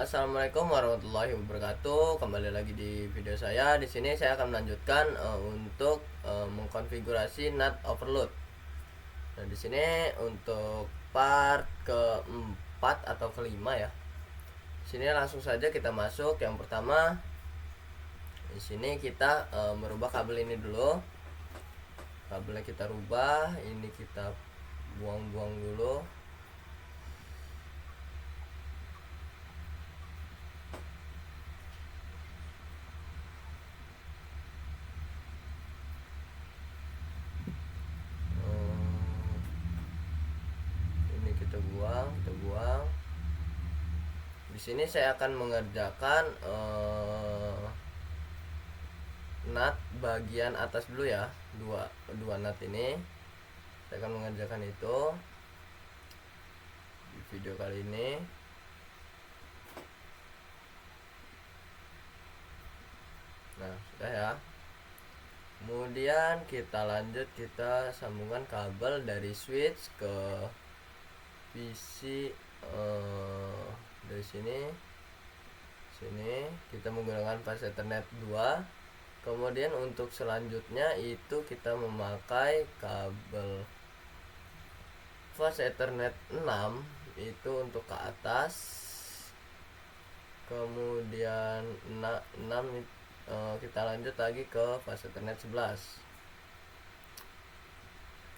Assalamualaikum warahmatullahi wabarakatuh. Kembali lagi di video saya. Di sini saya akan melanjutkan untuk mengkonfigurasi NAT overload. Nah, di sini untuk part keempat atau kelima ya. Di sini langsung saja kita masuk. Yang pertama, di sini kita merubah kabel ini dulu. Kabelnya kita rubah. Ini kita buang-buang dulu. Kita buang. Di sini saya akan mengerjakan nut bagian atas dulu ya, dua nut ini. Saya akan mengerjakan itu di video kali ini. Nah, sudah ya. Kemudian kita lanjut, kita sambungkan kabel dari switch ke PC dari sini kita menggunakan fast Ethernet 2. Kemudian untuk selanjutnya itu kita memakai kabel fast Ethernet 6 itu untuk ke atas. Kemudian 6 kita lanjut lagi ke fast Ethernet 11.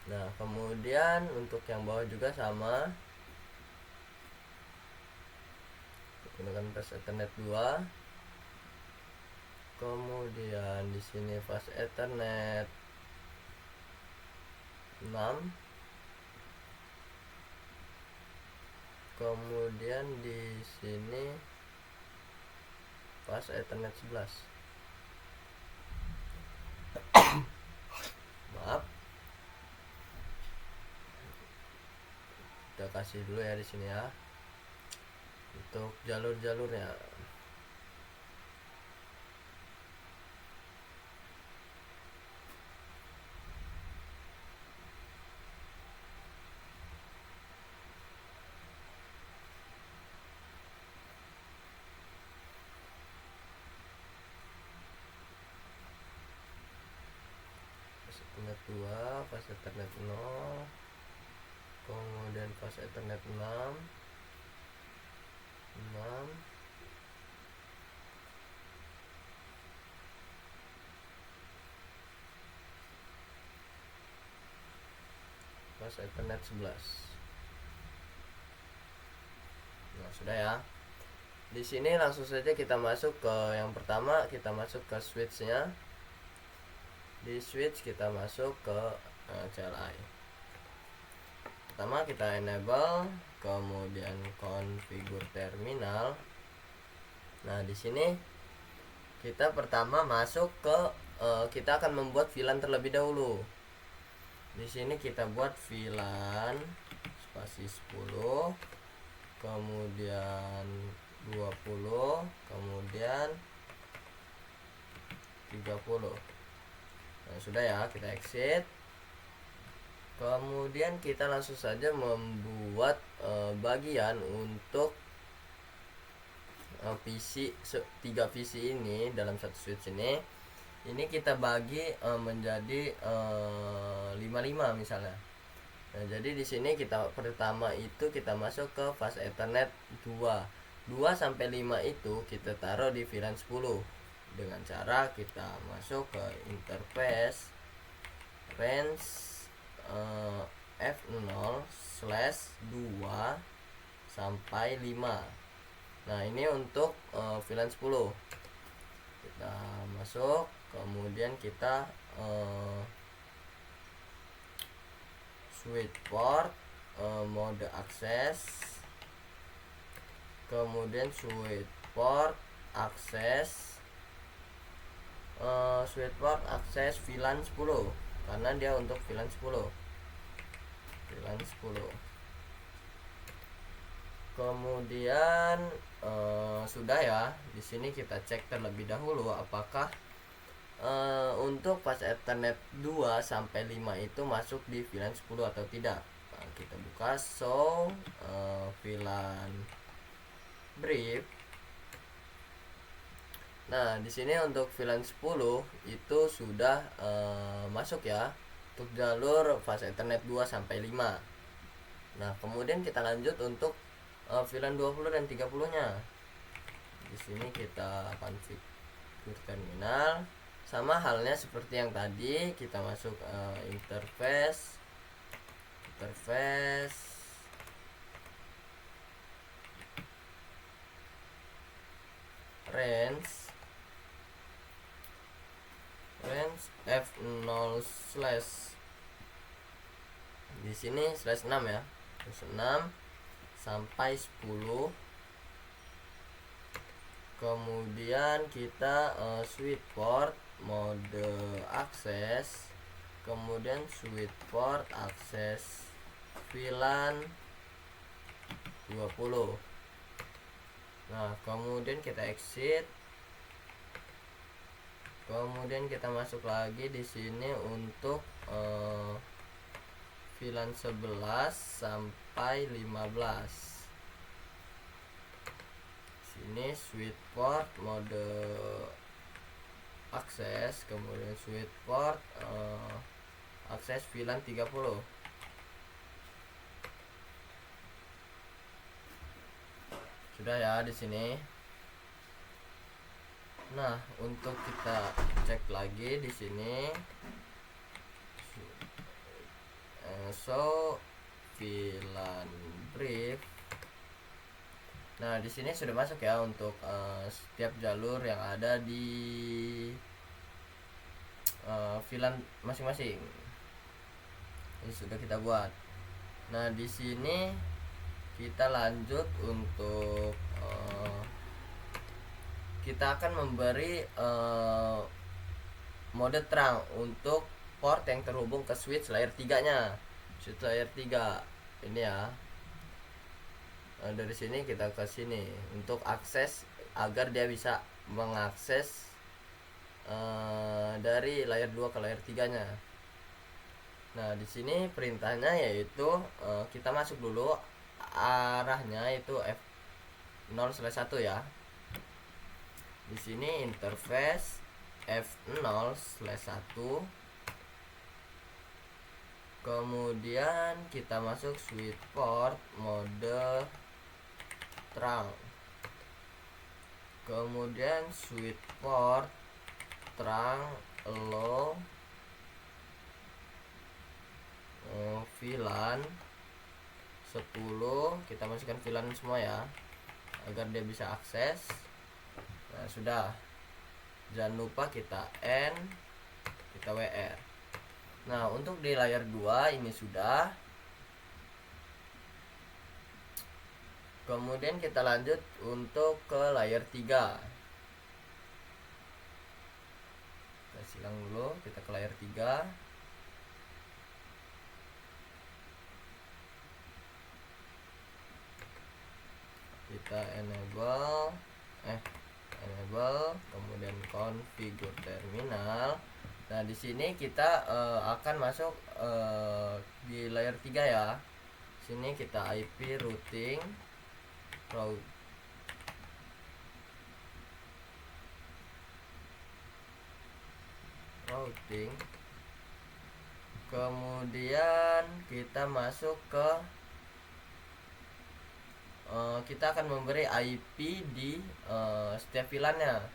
Nah, kemudian untuk yang bawah juga sama, gunakan fast Ethernet 2. Kemudian di sini fast Ethernet 6. Kemudian di sini fast Ethernet 11. Maaf. Kita kasih dulu ya di sini ya. Untuk jalur-jalurnya. Ethernet 2, fast Ethernet 0, kemudian fast Ethernet 6, fast Ethernet 11. Nah, sudah ya. Di sini langsung saja kita masuk ke yang pertama, kita masuk ke switchnya. Di switch kita masuk ke CLI. Pertama kita enable, kemudian configure terminal. Nah, di sini kita pertama masuk ke kita akan membuat VLAN terlebih dahulu. Di sini kita buat VLAN spasi 10, kemudian 20, kemudian 30. Nah, sudah ya, kita exit. Kemudian kita langsung saja membuat bagian untuk PC 3 PC ini dalam satu switch ini. Ini kita bagi menjadi 55 misalnya. Nah, jadi di sini kita pertama itu kita masuk ke fast Ethernet 2. 2 sampai 5 itu kita taruh di VLAN 10 dengan cara kita masuk ke interface range F0/2 sampai 5. Nah, ini untuk VLAN 10. Kita masuk, kemudian kita switch port, mode akses, kemudian switch port akses VLAN 10 karena dia untuk VLAN 10. Kemudian sudah ya. Di sini kita cek terlebih dahulu apakah untuk fast Ethernet 2 sampai 5 itu masuk di VLAN 10 atau tidak. Nah, kita buka show VLAN brief. Nah, di sini untuk VLAN 10 itu sudah masuk ya untuk jalur fase Ethernet 2 sampai 5. Nah, kemudian kita lanjut untuk VLAN 20 dan 30-nya. Di sini kita konfigur terminal. Sama halnya seperti yang tadi, kita masuk interface range F0 slash, di sini /6 ya, /6 sampai 10. Kemudian kita switch port mode akses, kemudian switch port akses VLAN 20. Nah, kemudian kita exit. Kemudian kita masuk lagi di sini untuk VLAN 11 sampai 15. Sini switch port mode akses, kemudian switch port akses VLAN 30. Sudah ya di sini. Nah, untuk kita cek lagi di sini, so VLAN brief. Nah, di sini sudah masuk ya untuk setiap jalur yang ada di VLAN masing-masing. Ini sudah kita buat. Nah, di sini kita lanjut untuk kita akan memberi mode terang untuk port yang terhubung ke switch layer 3-nya. Switch layer 3 ini ya. Dari sini kita ke sini untuk akses agar dia bisa mengakses dari layer 2 ke layer 3-nya. Nah, di sini perintahnya yaitu kita masuk dulu arahnya itu F0/1 ya. Di sini interface F0/1. Kemudian kita masuk switch port mode terang. Kemudian switch port terang low VLAN 10. Kita masukkan VLAN semua ya agar dia bisa akses. Nah, sudah. Jangan lupa kita N, kita WR. Nah, untuk di layar 2 ini sudah. Kemudian kita lanjut untuk ke layar 3. Kita silang dulu, kita ke layar 3. Kita enable, kemudian configure terminal. Nah, di sini kita akan masuk di layer 3 ya. Sini kita IP routing kemudian kita masuk ke kita akan memberi IP di setiap VLAN-nya.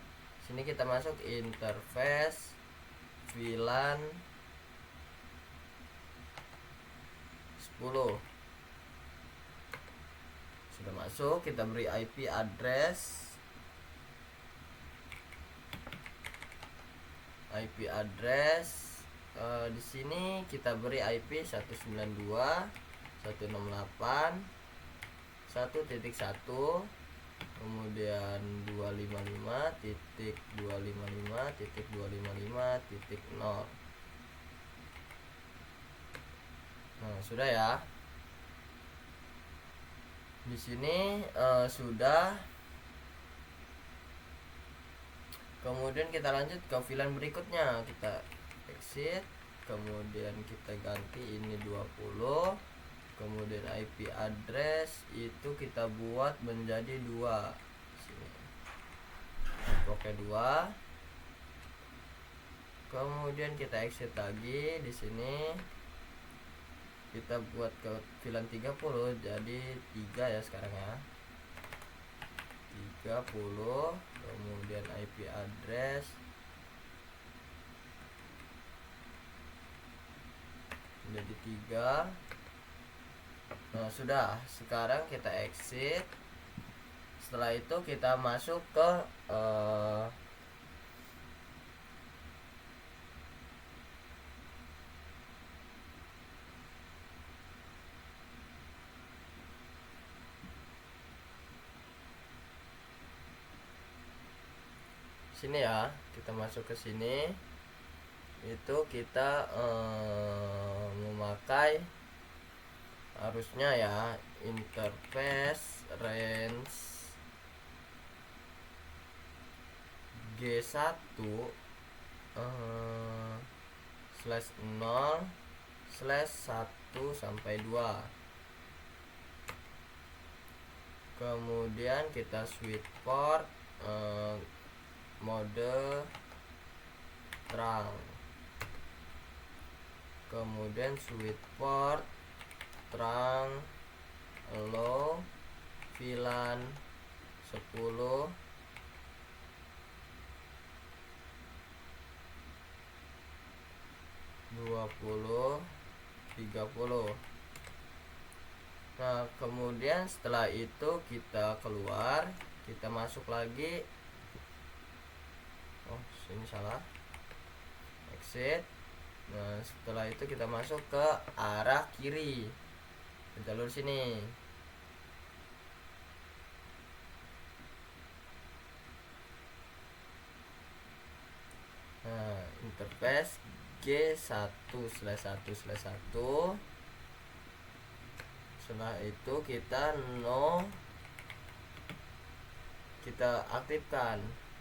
Sini kita masuk interface VLAN 10. Sudah masuk, kita beri IP address. Di sini kita beri IP 192.168.1.1, kemudian 255.255.255.0. Nah, sudah ya. Di sini sudah. Kemudian kita lanjut ke VLAN berikutnya. Kita exit, kemudian kita ganti ini 20. Kemudian IP address itu kita buat menjadi 2. Sini. bloknya 2. Kemudian kita exit lagi di sini. Kita buat ke VLAN 30 jadi 3 ya sekarang ya. 30, kemudian IP address jadi 3. Nah, sudah. Sekarang kita exit. Setelah itu kita masuk ke sini ya. Kita masuk ke sini. Itu kita memakai harusnya ya interface range G1 /0/1 sampai 2. Kemudian kita switch port mode terang. Kemudian switch port terang low VLAN 10 20 30. Nah, kemudian setelah itu kita keluar, kita masuk lagi. Oh, sini salah. Exit. Nah, setelah itu kita masuk ke arah kiri, ke jalur sini. Nah, interface G1/1/1. Setelah itu kita kita aktifkan,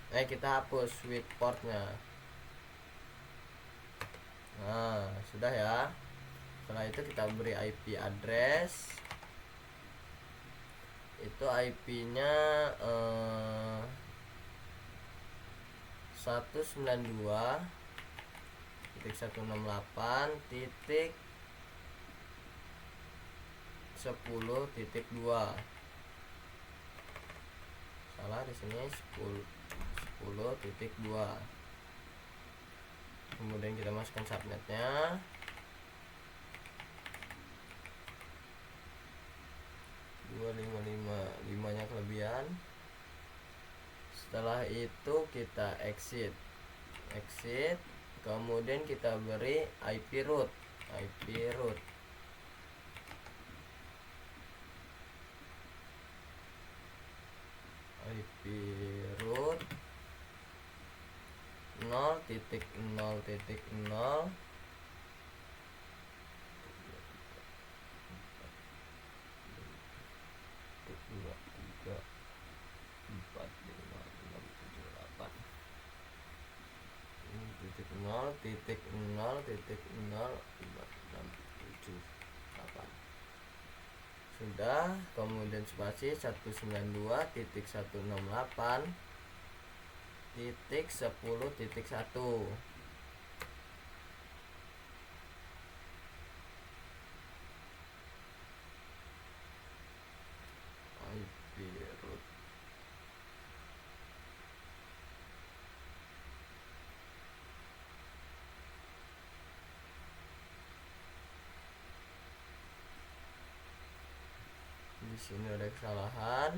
kita hapus switch portnya. Nah, sudah ya. Setelah itu kita beri IP address. Itu IP-nya 192.168.10.2. Salah di sini 10.2. Kemudian kita masukkan subnetnya. 255 nya kelebihan. Setelah itu kita exit. Kemudian kita beri IP root. IP root 0.0.0 0.0.0.0.0.0.0.0.8. Sudah. Kemudian spasi 192.168.10.1. IP root di sini ada kesalahan.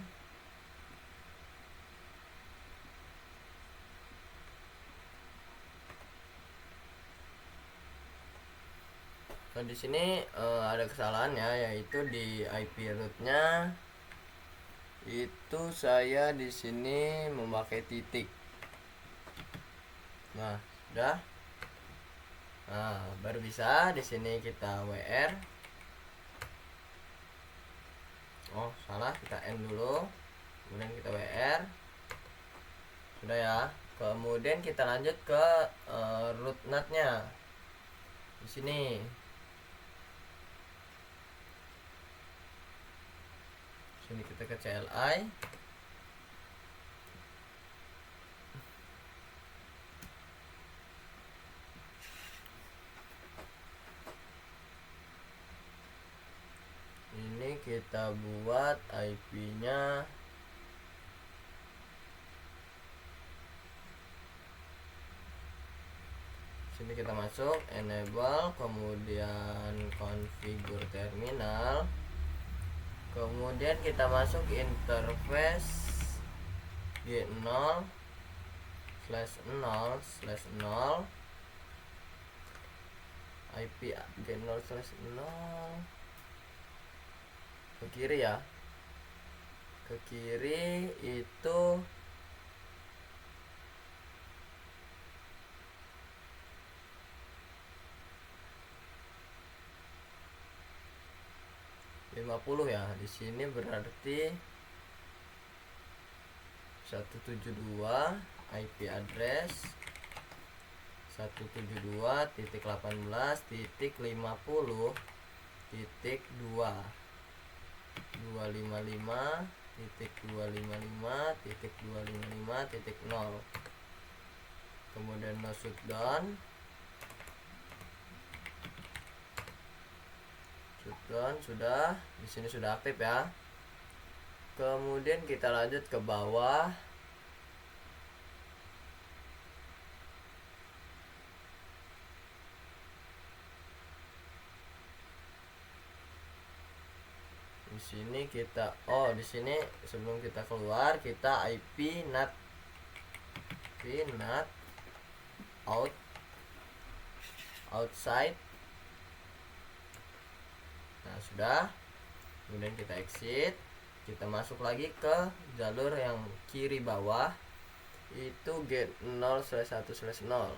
Nah, di sini ada kesalahan ya, yaitu di IP rootnya itu saya di sini memakai titik. Nah, sudah. Nah, baru bisa di sini kita WR. Oh, salah, kita N dulu. Kemudian kita WR. Sudah ya. Kemudian kita lanjut ke root NAT-nya. Di sini. Sini kita ke CLI. kita buat IP-nya sini, kita masuk enable, kemudian configure terminal, kemudian kita masuk interface G0/0/0 IP G0/0 ke kiri ya, ke kiri itu ya. Di sini berarti 172 IP address 172.18.50.2 255.255.255.0, kemudian no shutdown sudah. Di sini sudah aktif ya. Kemudian kita lanjut ke bawah. Di sini kita di sini sebelum kita keluar, kita IP NAT outside. Nah, sudah. Kemudian kita exit, kita masuk lagi ke jalur yang kiri bawah, itu G0/1/0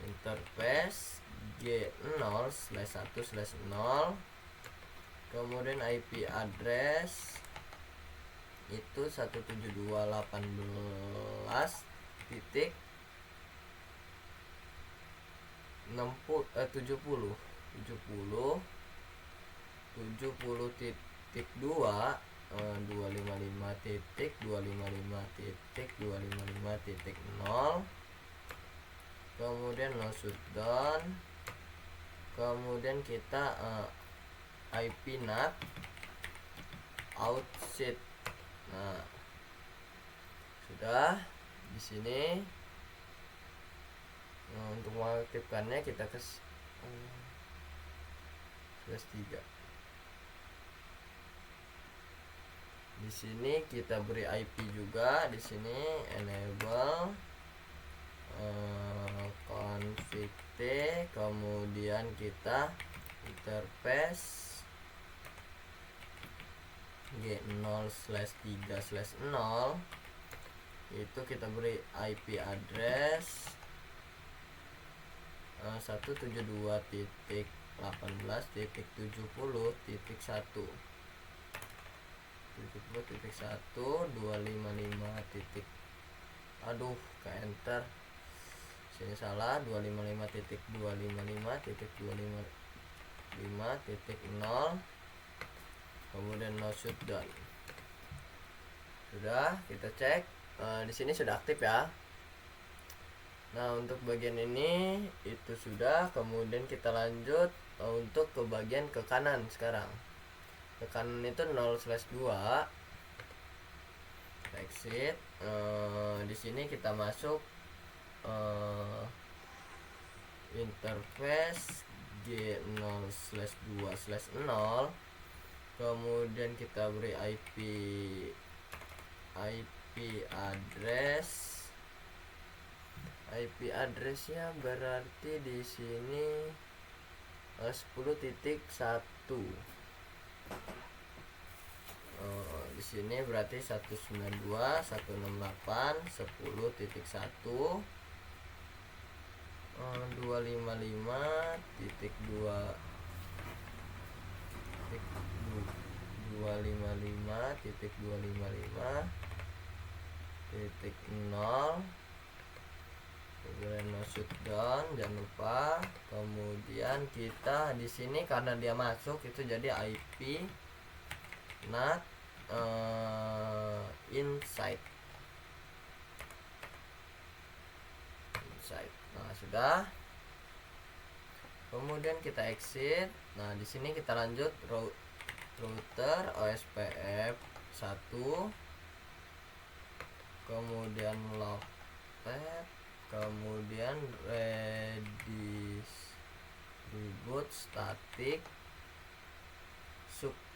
interface G0/1/0, kemudian IP address itu 172.168.70.2 255.255.255.0, kemudian no shutdown, kemudian kita IP NAT outside. Nah, sudah. Di sini untuk mengaktifkannya kita ke /3. Di sini kita beri IP juga. Di sini enable config T, kemudian kita interface G0/3/0, itu kita beri IP address 172.18.70.1 255. Ke enter, sini salah, 255.255.255.0, kemudian no shutdown. Sudah, kita cek. Di sini sudah aktif ya. Nah, untuk bagian ini itu sudah. Kemudian kita lanjut untuk ke bagian ke kanan sekarang. Ke kanan itu 0/2. Exit. Di sini kita masuk interface G0/2/0, kemudian kita beri IP addressnya berarti di sini 10.1. Di sini berarti 192.168.10.1 255.255.255.0, kemudian no shutdown, jangan lupa. Kemudian kita di sini karena dia masuk itu jadi IP NAT inside. Nah, sudah. Kemudian kita exit. Nah, di sini kita lanjut router OSPF 1, kemudian logpath, kemudian redistribute static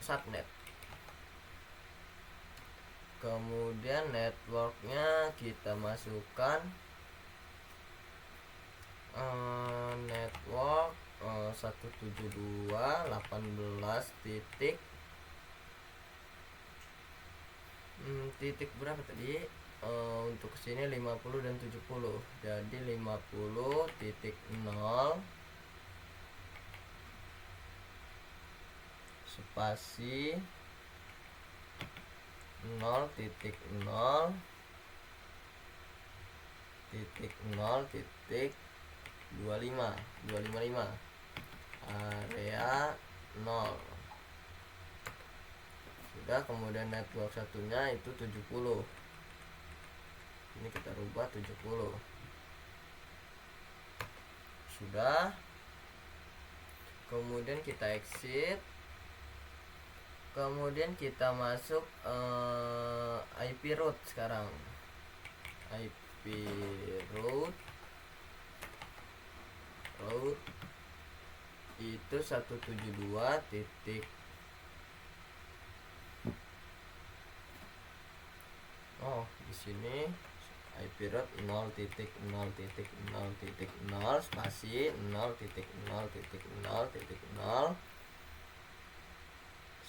subnet. Kemudian networknya kita masukkan network 172.18 titik berapa tadi, untuk sini 50 dan 70, jadi 50.0 spasi 0.0.0.255 area 0. Sudah, kemudian network satunya itu 70. Ini kita rubah 70. Sudah. Kemudian kita exit. Kemudian kita masuk IP route sekarang. IP route itu 172 titik di sini IP route 0.0.0.0 spasi 0.0.0.0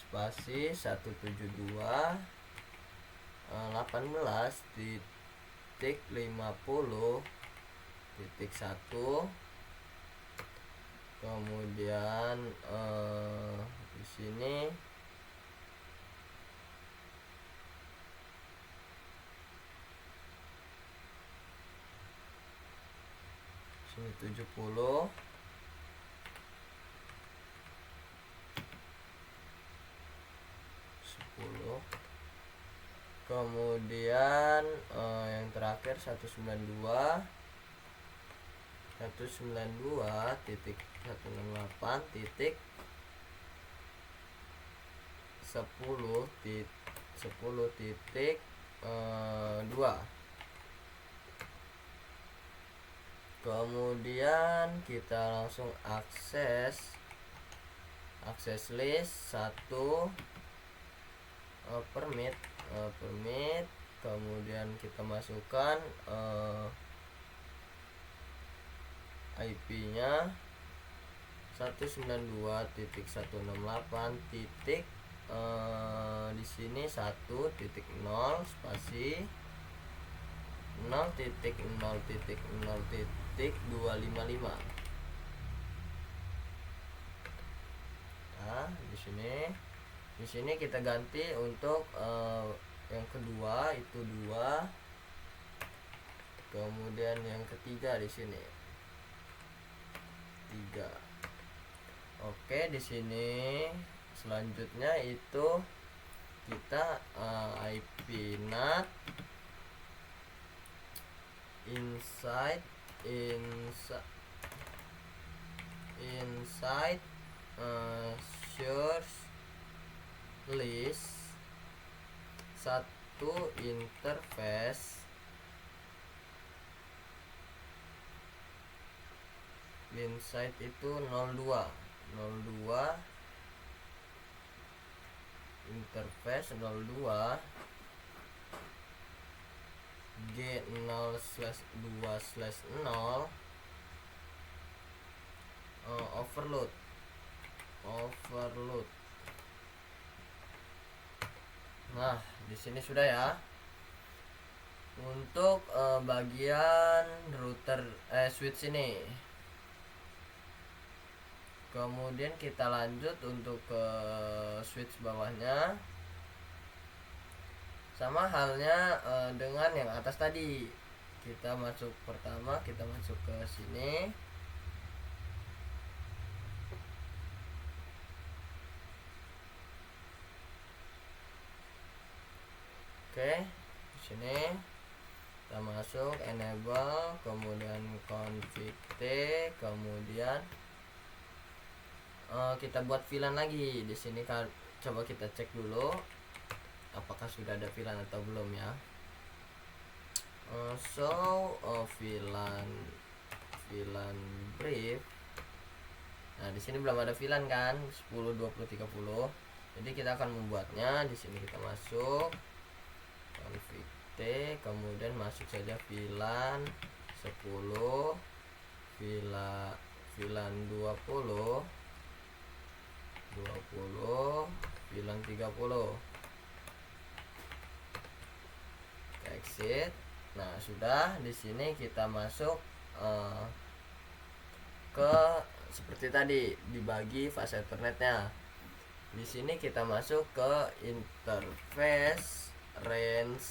spasi 172.18.50.1. Kemudian di sini sini 70. Kemudian yang terakhir 192.10.2. Kemudian kita langsung akses list 1 permit, kemudian kita masukkan IP-nya 192.168 di sini 1.0 spasi 0.0.0.255. Nah, di sini kita ganti untuk yang kedua itu 2. Kemudian yang ketiga di sini 3. Oke, di sini selanjutnya itu kita IP NAT inside source list 1 interface inside itu 02 interface 02 G0/2/0 overload. Nah, di sini sudah ya untuk bagian router switch ini. Kemudian kita lanjut untuk ke switch bawahnya. Sama halnya dengan yang atas tadi. Kita masuk pertama, kita masuk ke sini. Oke, di sini kita masuk enable, kemudian config T, kemudian kita buat VLAN lagi. Di sini kan coba kita cek dulu apakah sudah ada VLAN atau belum ya. VLAN brief. Nah, di sini belum ada VLAN kan, 10 20 30. Jadi kita akan membuatnya. Di sini kita masuk config T, kemudian masuk saja VLAN 10, VLAN 20, VLAN 30. Kita exit. Nah, sudah. Di sini kita masuk ke seperti tadi, dibagi fase Ethernetnya. Di sini kita masuk ke interface range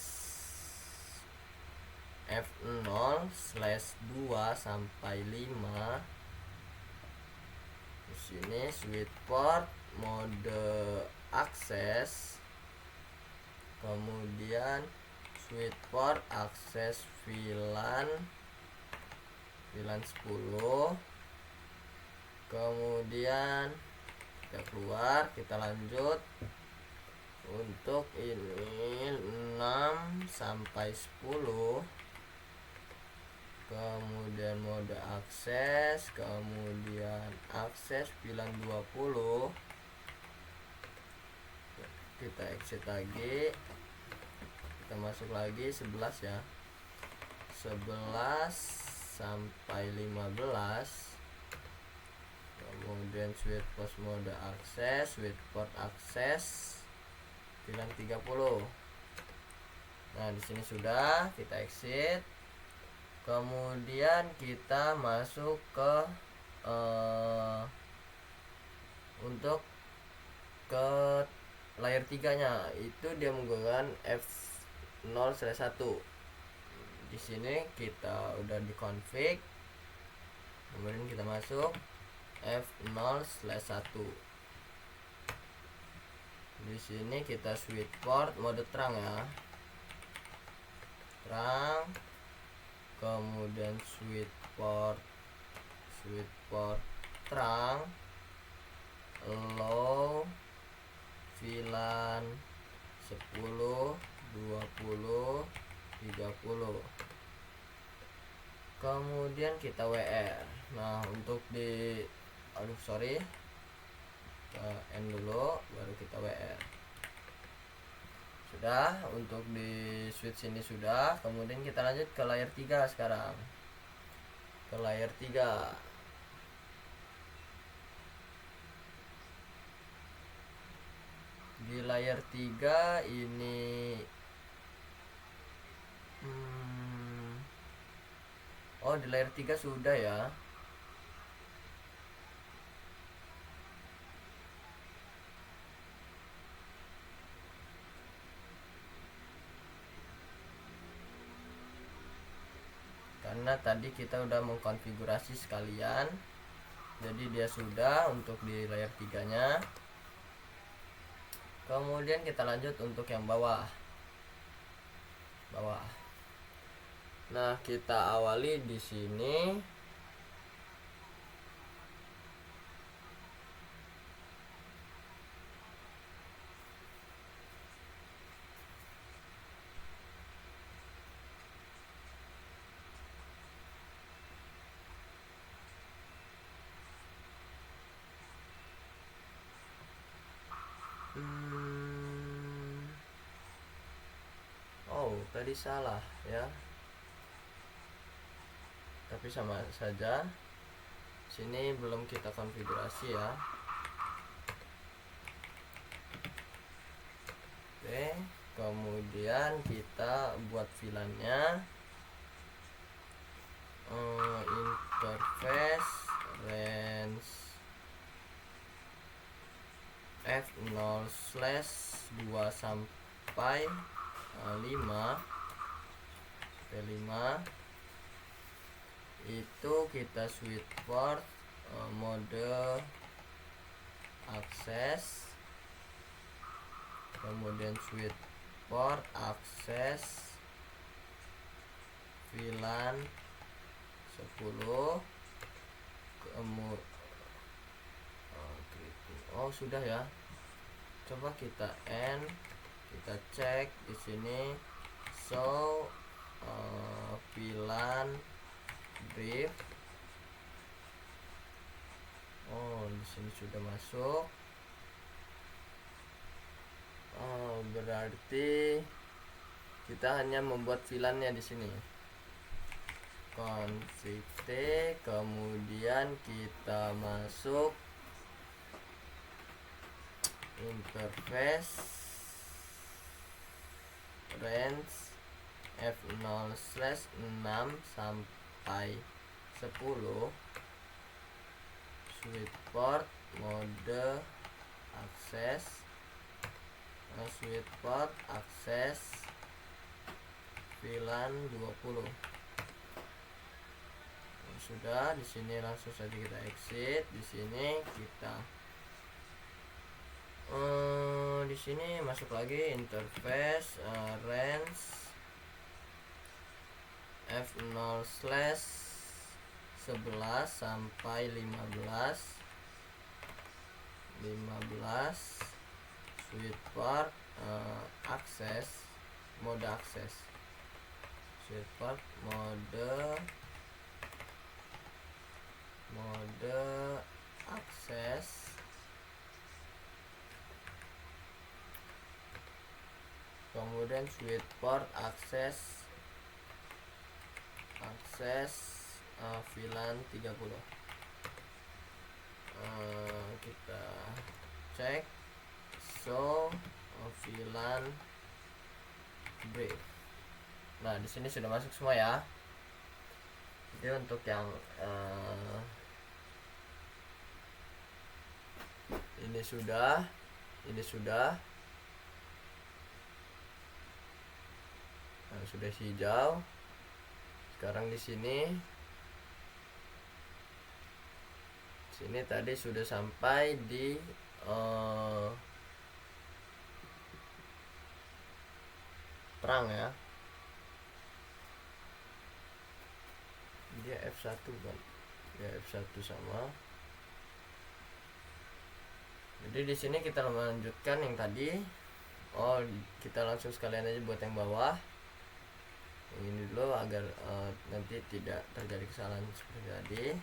F0/2 sampai 5. Di sini switch port, mode akses, kemudian switch port akses VLAN 10. Kemudian kita keluar, kita lanjut untuk ini 6 sampai 10. Kemudian mode akses, kemudian akses VLAN 20. Kita exit lagi, kita masuk lagi 11 ya, 11 sampai 15. Kemudian switch port mode akses, switch port akses VLAN 30. Nah, di sini sudah, kita exit. Kemudian kita masuk ke untuk ke layer 3 nya, itu dia menggunakan F0/1. Di sini kita udah di config, kemudian kita masuk F0/1. Di sini kita switch port mode terang ya, terang. Kemudian switch port terang, low VLAN 10 20 30. Kemudian kita WR. Nah, untuk di kita end dulu, baru kita WR. Sudah, untuk di switch ini sudah. Kemudian kita lanjut ke layer 3 sekarang. Ke layer 3. Di layer 3 ini di layer 3 sudah ya. Karena tadi kita udah mengkonfigurasi sekalian, jadi dia sudah untuk di layer 3 nya. Kemudian kita lanjut untuk yang bawah. Nah, kita awali di sini. Tadi salah ya, tapi sama saja. Sini belum kita konfigurasi ya. Oke, kemudian kita buat VLAN-nya. Interface range F0/2 sampai 5 itu kita switch port mode akses, kemudian switch port akses VLAN 10. Sudah ya. Coba kita end, kita cek di sini show VLAN brief. Oh, di sini sudah masuk. Oh, berarti kita hanya membuat VLAN-nya di sini. Config T, kemudian kita masuk interface range F0/6 sampai 10, switch port mode akses, switch port akses VLAN 20. Sudah, di sini langsung saja kita exit. Di sini kita di sini masuk lagi interface range F0/11 sampai 15 switch port akses mode akses, switch port mode akses, kemudian switch port akses VLAN 30. Kita cek show VLAN brief. Nah, di sini sudah masuk semua ya. Jadi untuk yang ini sudah sudah hijau. Sekarang di sini tadi sudah sampai di terang ya. Dia F1 kan, ya F1 sama. Jadi di sini kita melanjutkan yang tadi. Oh, kita langsung sekalian aja buat yang bawah. Ini dulu agar nanti tidak terjadi kesalahan seperti tadi.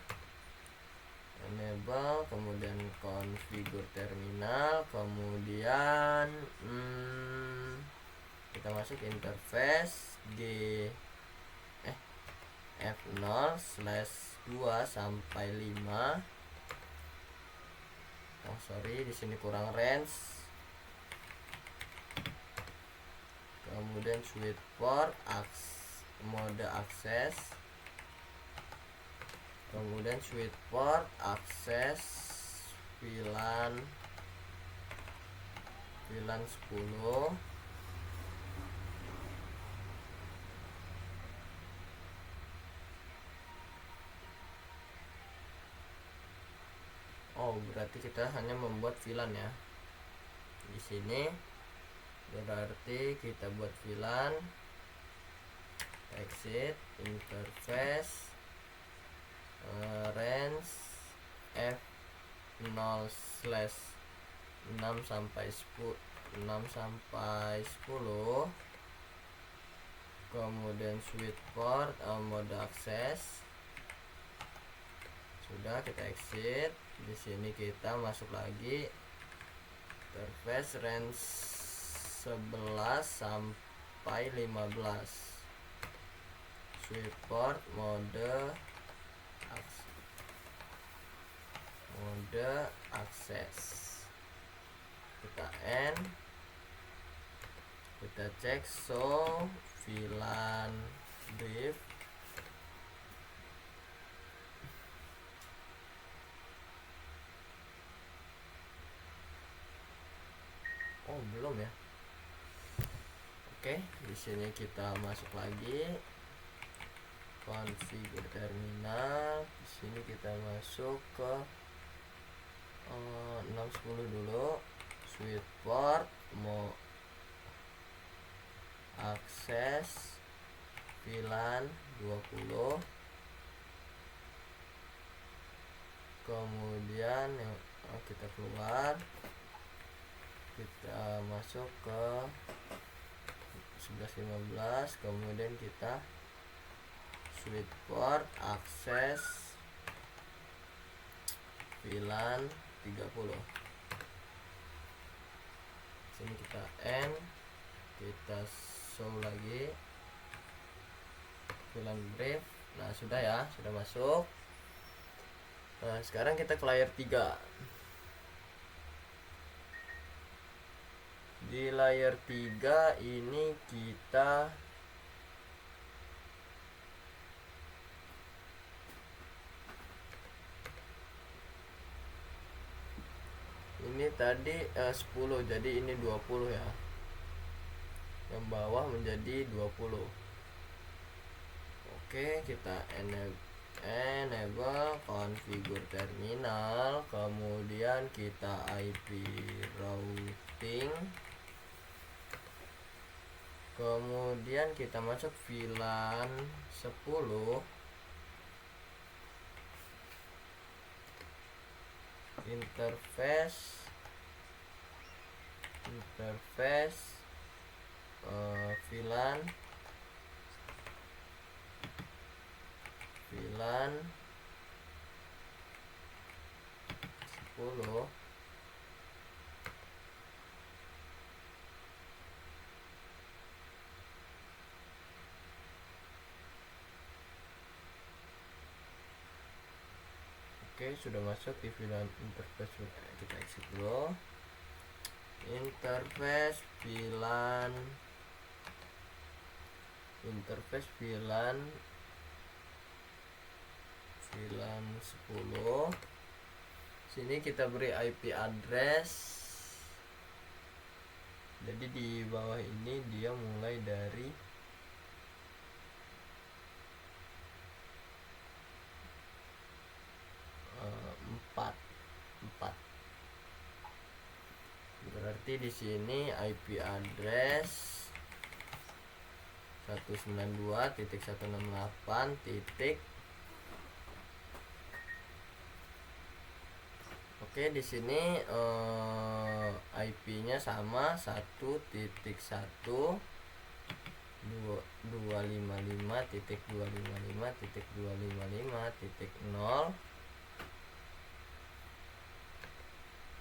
Enable, kemudian configure terminal, kemudian kita masuk interface di F0/2 sampai 5. Oh sorry, di sini kurang range. Kemudian switch port mode akses, kemudian switch port akses VLAN 10. Oh, berarti kita hanya membuat VLAN ya. Di sini berarti kita buat VLAN, exit interface range F0/6 sampai 10, kemudian switch port mode akses. Sudah, kita exit. Di sini kita masuk lagi interface range 11 sampai 15, switch port mode akses. Kita end, kita cek show VLAN brief. Oh, belum ya. Oke, di sini kita masuk lagi configure terminal. Di sini kita masuk ke 610 dulu, switch port mau akses VLAN 20, kemudian kita keluar, kita masuk ke 11.15, kemudian kita switch port akses VLAN 30. Sini kita end, kita show lagi VLAN brief. Nah sudah ya, sudah masuk. Nah sekarang kita ke layer 3. Di layer 3 ini kita ini tadi 10, jadi ini 20 ya. Yang bawah menjadi 20. Oke, kita enable configure terminal, kemudian kita IP routing, kemudian kita masuk VLAN 10, interface VLAN 10. Oke, sudah masuk di VLAN interface. Kita exit dulu. Interface VLAN 10. Sini kita beri IP address. Jadi di bawah ini dia mulai dari 4. Berarti di sini IP address 192.168. Oke, di sini IP-nya sama 1.1.255.255.255.0.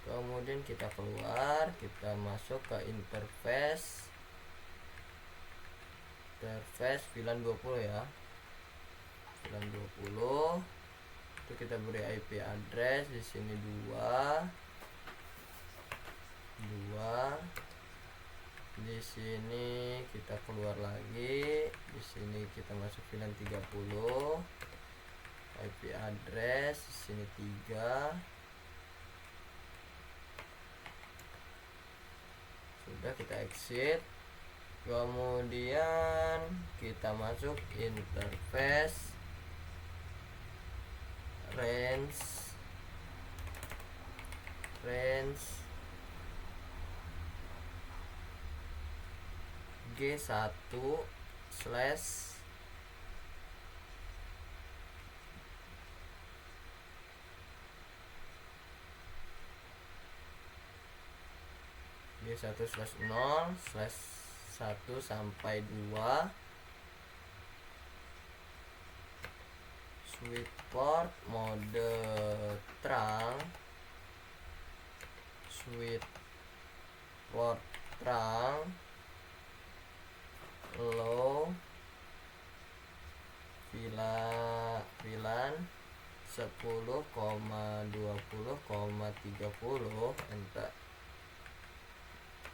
Kemudian kita keluar, kita masuk ke interface VLAN 20 ya. VLAN 20. Itu kita beri IP address di sini 2. Di sini kita keluar lagi. Di sini kita masuk VLAN 30. IP address di sini 3. Sudah, kita exit. Kemudian kita masuk interface range G1 slash G1/0/1 sampai 2. Switch port mode terang, low, VLAN 10,20,30, enter.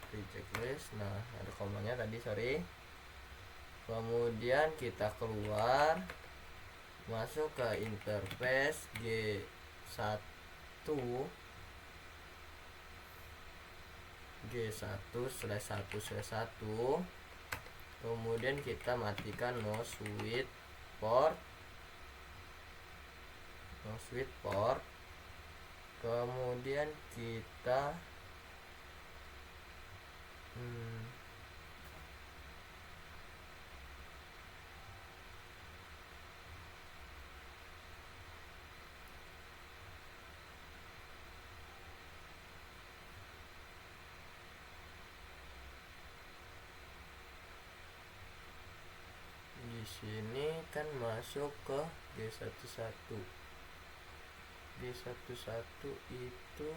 Checklist. Nah, ada komanya tadi, sorry. Kemudian kita keluar, masuk ke interface G1 G1/1/1. Kemudian kita matikan no switch port. Kemudian kita sini kan masuk ke G11. G11 itu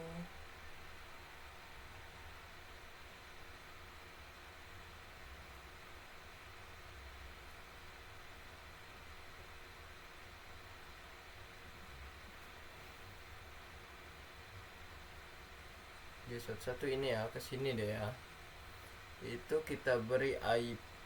G11 ini ya, kesini deh ya. Itu kita beri IP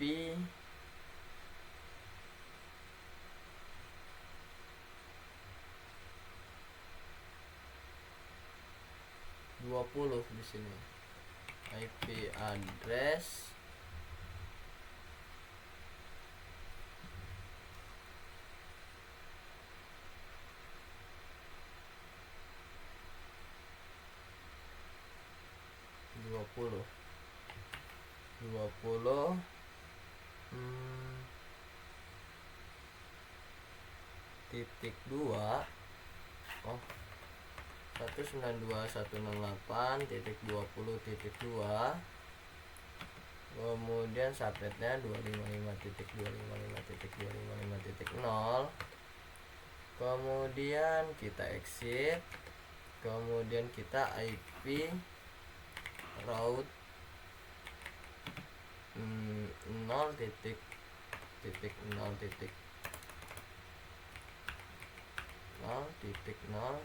20 di sini. IP address dua puluh titik 2 192.168.20.2, kemudian subnetnya 255.255.255.0, kemudian kita exit, kemudian kita IP route 0.0.0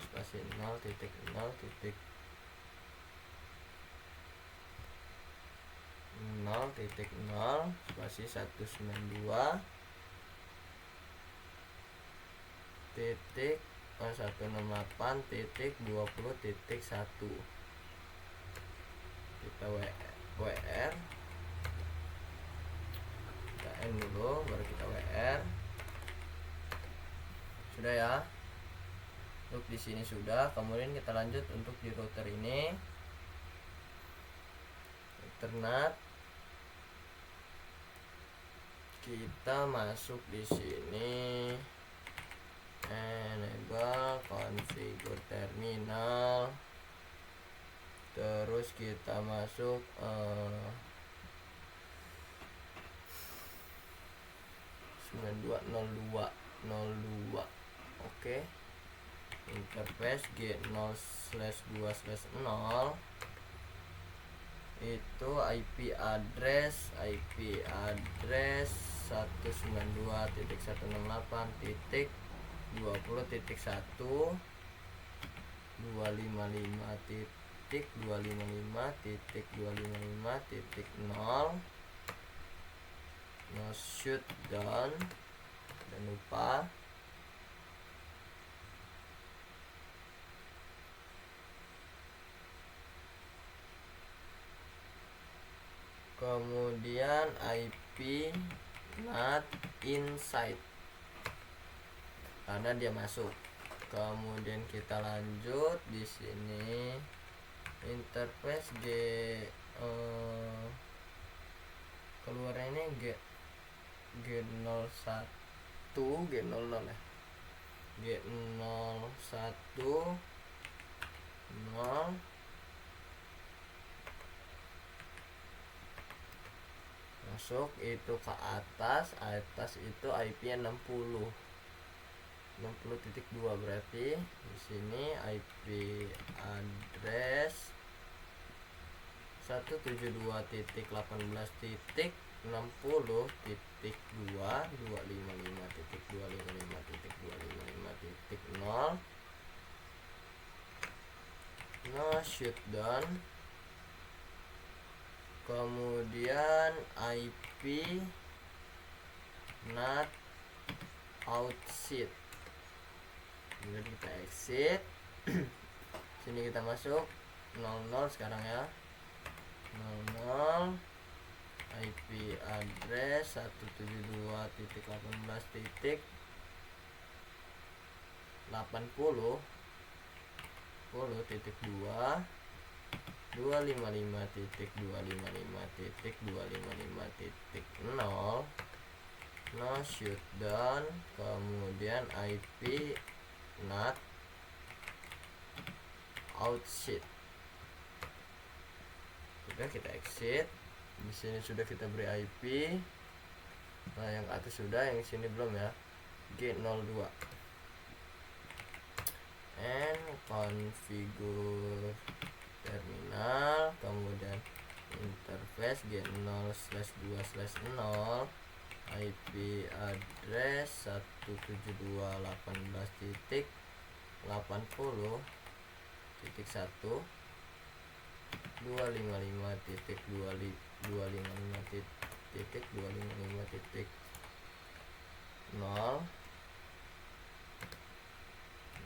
spasi 0.0 spasi 192 titik 168.20.1. kita WR, kita N dulu baru kita WR. Sudah ya, untuk di sini sudah. Kemudian kita lanjut untuk di router ini, Ethernet. Kita masuk di sini, enable configure terminal, terus kita masuk 9202. Oke. Interface G0/2/0 itu IP address 192.168.20.1 255.255.255.0 no shutdown, jangan lupa. Kemudian IP not inside karena dia masuk. Kemudian kita lanjut di sini interface keluarnya ini G01 G00 ya, G01 0 masuk itu ke atas itu IP-nya 60.2 berarti di sini IP address 172.80.2.255.255.255.0 no shutdown. Kemudian IP not outside, kemudian kita exit. Sini kita masuk 00 sekarang ya, 00 IP address 172.80.10.2 255.255.255.0 no shutdown. Kemudian IP not outside. Sudah kita exit. Di sini sudah kita beri IP Nah yang ke atas sudah, yang sini belum ya. G02 and configure terminal, kemudian interface G0/2/0, IP address 172.18.80.1 255.255.255.0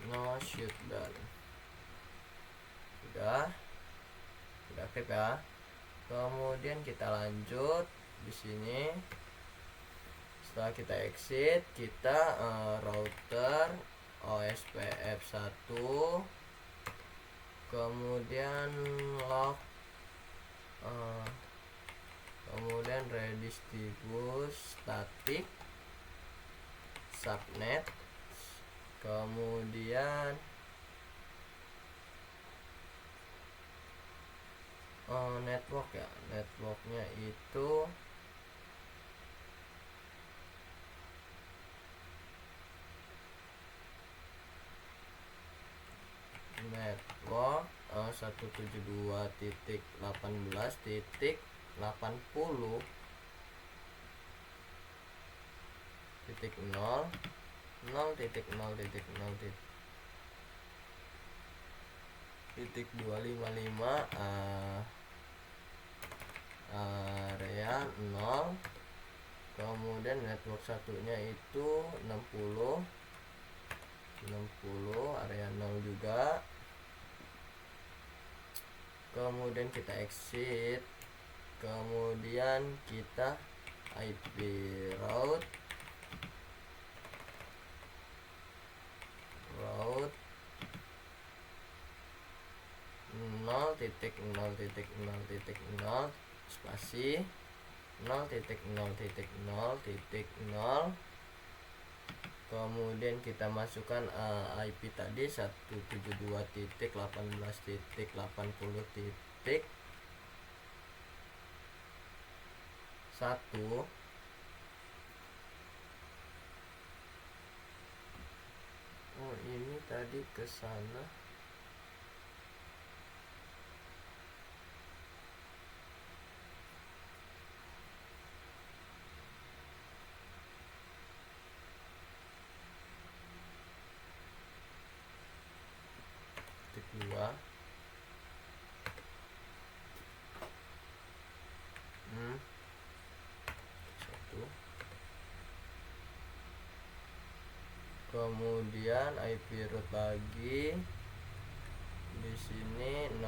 no shutdown. Sudah aktif ya. Kemudian kita lanjut di sini. Setelah kita exit, kita router OSPF1, kemudian log, kemudian redistribute static subnet, kemudian network ya. Networknya itu network 172.18.0.0.0.255 area 0. Kemudian network satunya itu 60 area 0 juga. Kemudian kita exit, kemudian kita IP route 0.0.0.0 spasi 0.0.0.0. Kemudian kita masukkan IP tadi 172.18.80.1. Oh ini tadi ke sana. Titik 2. Kemudian IP root lagi di sini 60.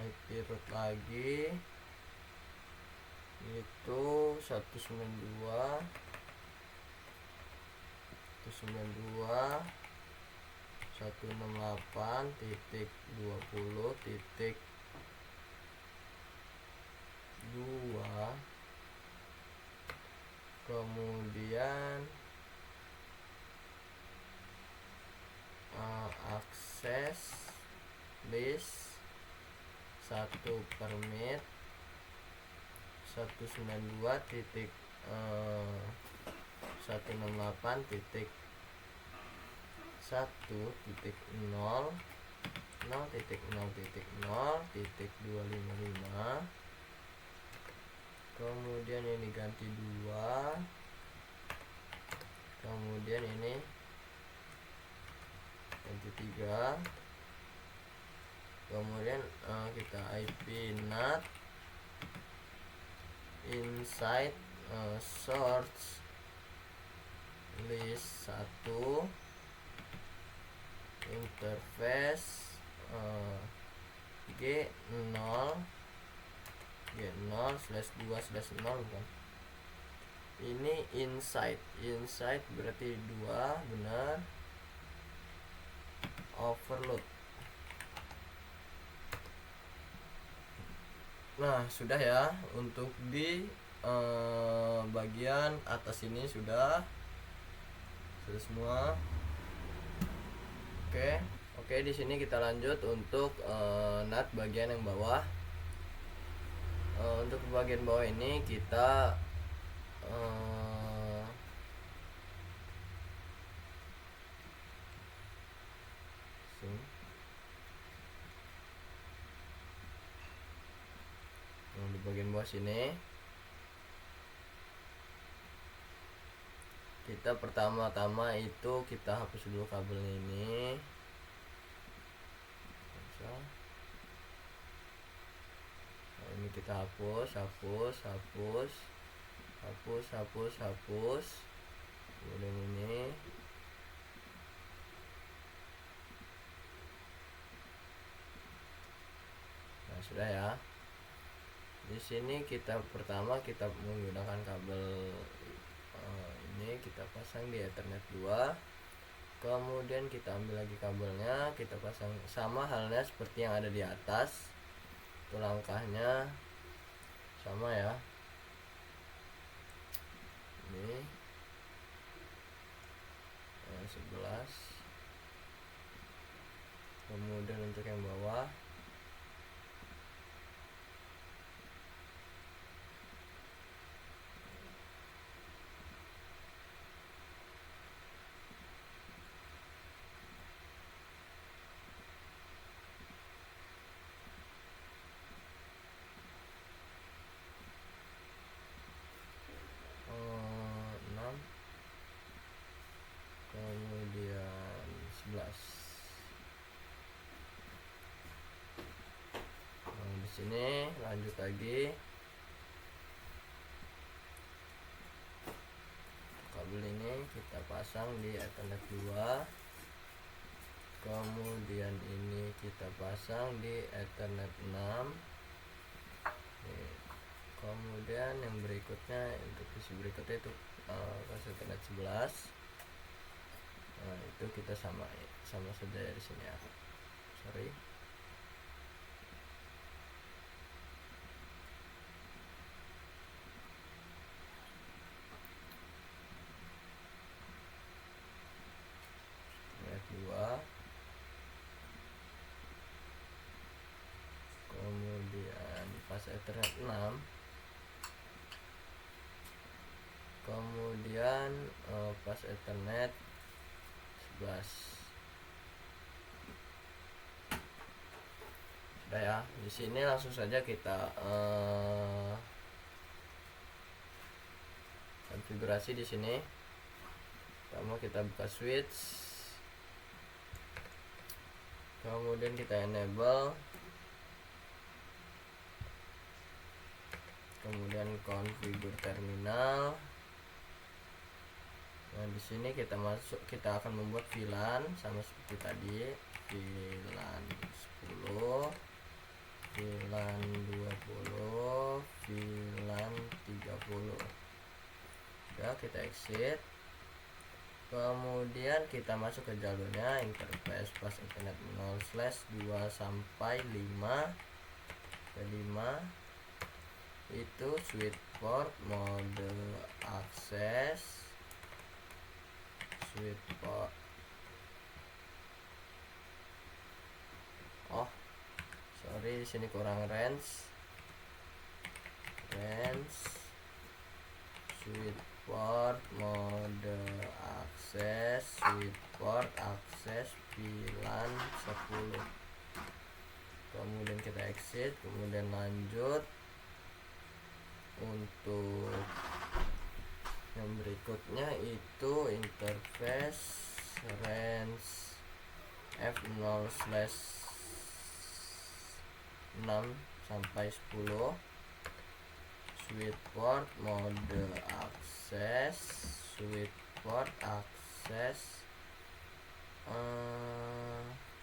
IP root lagi itu 168.20.2. Kemudian akses list 1 permit 168.168.0.0.0.255. Kemudian ini ganti 2. Kemudian ini ganti 3. Kemudian kita IP NAT inside source list 1 interface G0 G0/2/0 bukan. Ini inside berarti 2 benar. Overload. Nah sudah ya, untuk di bagian atas ini sudah. sudah semua. Oke, di sini kita lanjut untuk nut bagian yang bawah. Untuk bagian bawah ini kita di bagian bawah sini kita pertama-tama itu kita hapus dulu kabelnya ini. Nah, ini kita hapus. Kemudian ini nah sudah ya. Di sini kita pertama kita menggunakan kabel ini kita pasang di Ethernet 2. Kemudian kita ambil lagi kabelnya, kita pasang sama halnya seperti yang ada di atas. Itu langkahnya sama ya. Ini 11. Kemudian untuk yang bawah kemudian 11. Nah, di sini lanjut lagi. Kabel ini kita pasang di Ethernet 2. Kemudian ini kita pasang di Ethernet 6. Kemudian yang berikutnya untuk isi berikutnya itu Ethernet 11. Nah, itu kita sama saja ya di sini ya. Sorry. Ethernet 2. Kemudian pas Ethernet 6. Kemudian pas Ethernet 11. Sudah ya. Di sini langsung saja kita konfigurasi di sini. Pertama kita buka switch. Kemudian kita enable. Kemudian configure terminal. Nah, di sini kita akan membuat VLAN sama seperti tadi, VLAN 10, VLAN 20, VLAN 30. Ya, kita exit. Kemudian kita masuk ke jalurnya interface pas Ethernet 0/2 sampai 5 ke 5 itu switch port mode akses switch port. Oh sorry, di sini kurang range switch port mode akses switch port akses VLAN 10. Kemudian kita exit, kemudian lanjut. Untuk yang berikutnya itu interface range F0/6 sampai 10 switch port mode akses switch port akses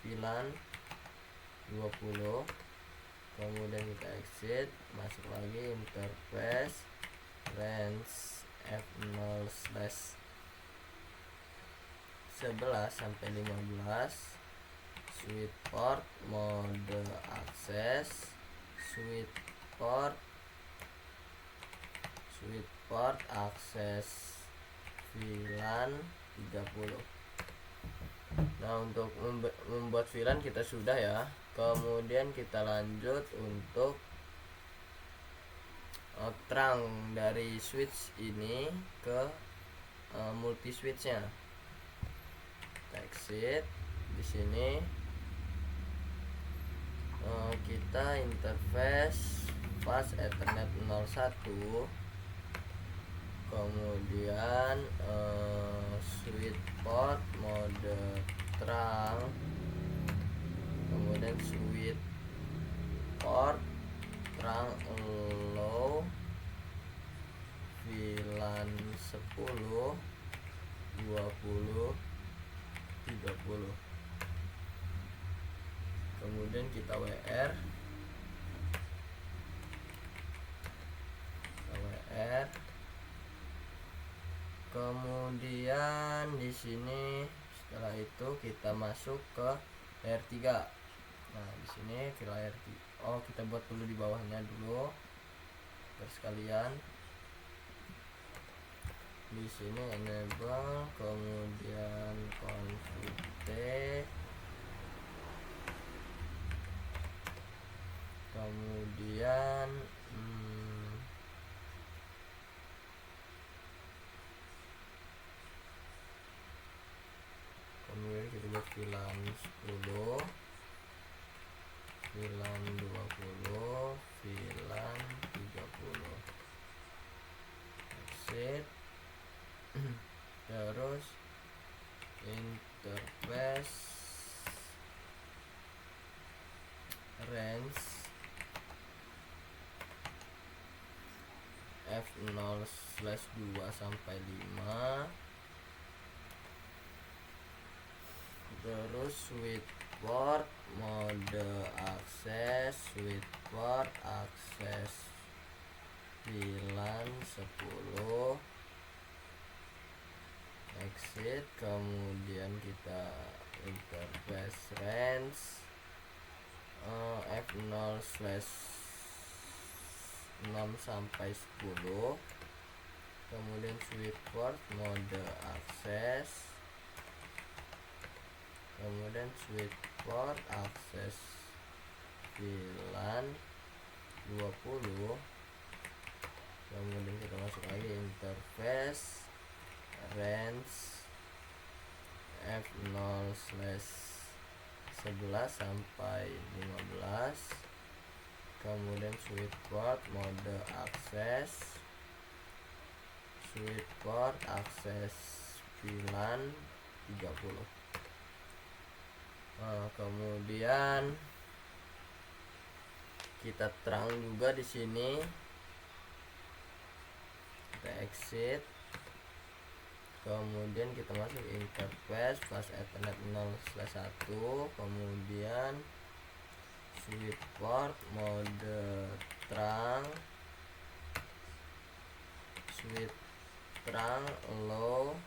VLAN 20. Kemudian kita exit, masuk lagi interface range F0/11 sampai 15 switch port mode akses switch port akses VLAN 30. Nah, untuk membuat VLAN kita sudah ya. Kemudian kita lanjut untuk terang dari switch ini ke multi switchnya. Kita exit di sini. Kita interface fast Ethernet 01, kemudian switch port mode terang, kemudian switch port terang low, VLAN 10, 20, 30. Kemudian kita WR, kemudian di sini setelah itu kita masuk ke layer 3. Nah, di sini ke layer 3. Kita buat dulu di bawahnya dulu sekalian. Di sini enable, kemudian config T, kemudian kita buat VLAN 10, VLAN 20, VLAN 30. Exit. Terus interface range F0/2 sampai 5. Terus switch port mode akses, switch port akses VLAN 10. Exit, kemudian kita interface range F0/6 sampai 10. Kemudian switch port mode akses, kemudian switch port akses VLAN 20. Kemudian kita masuk lagi interface range F0/11 sampai 15. Kemudian switch port mode akses, switch port akses VLAN 30. Kemudian kita terang juga di sini. Kita exit, kemudian kita masuk interface fast Ethernet 0/1, kemudian switch port mode terang, switch terang low,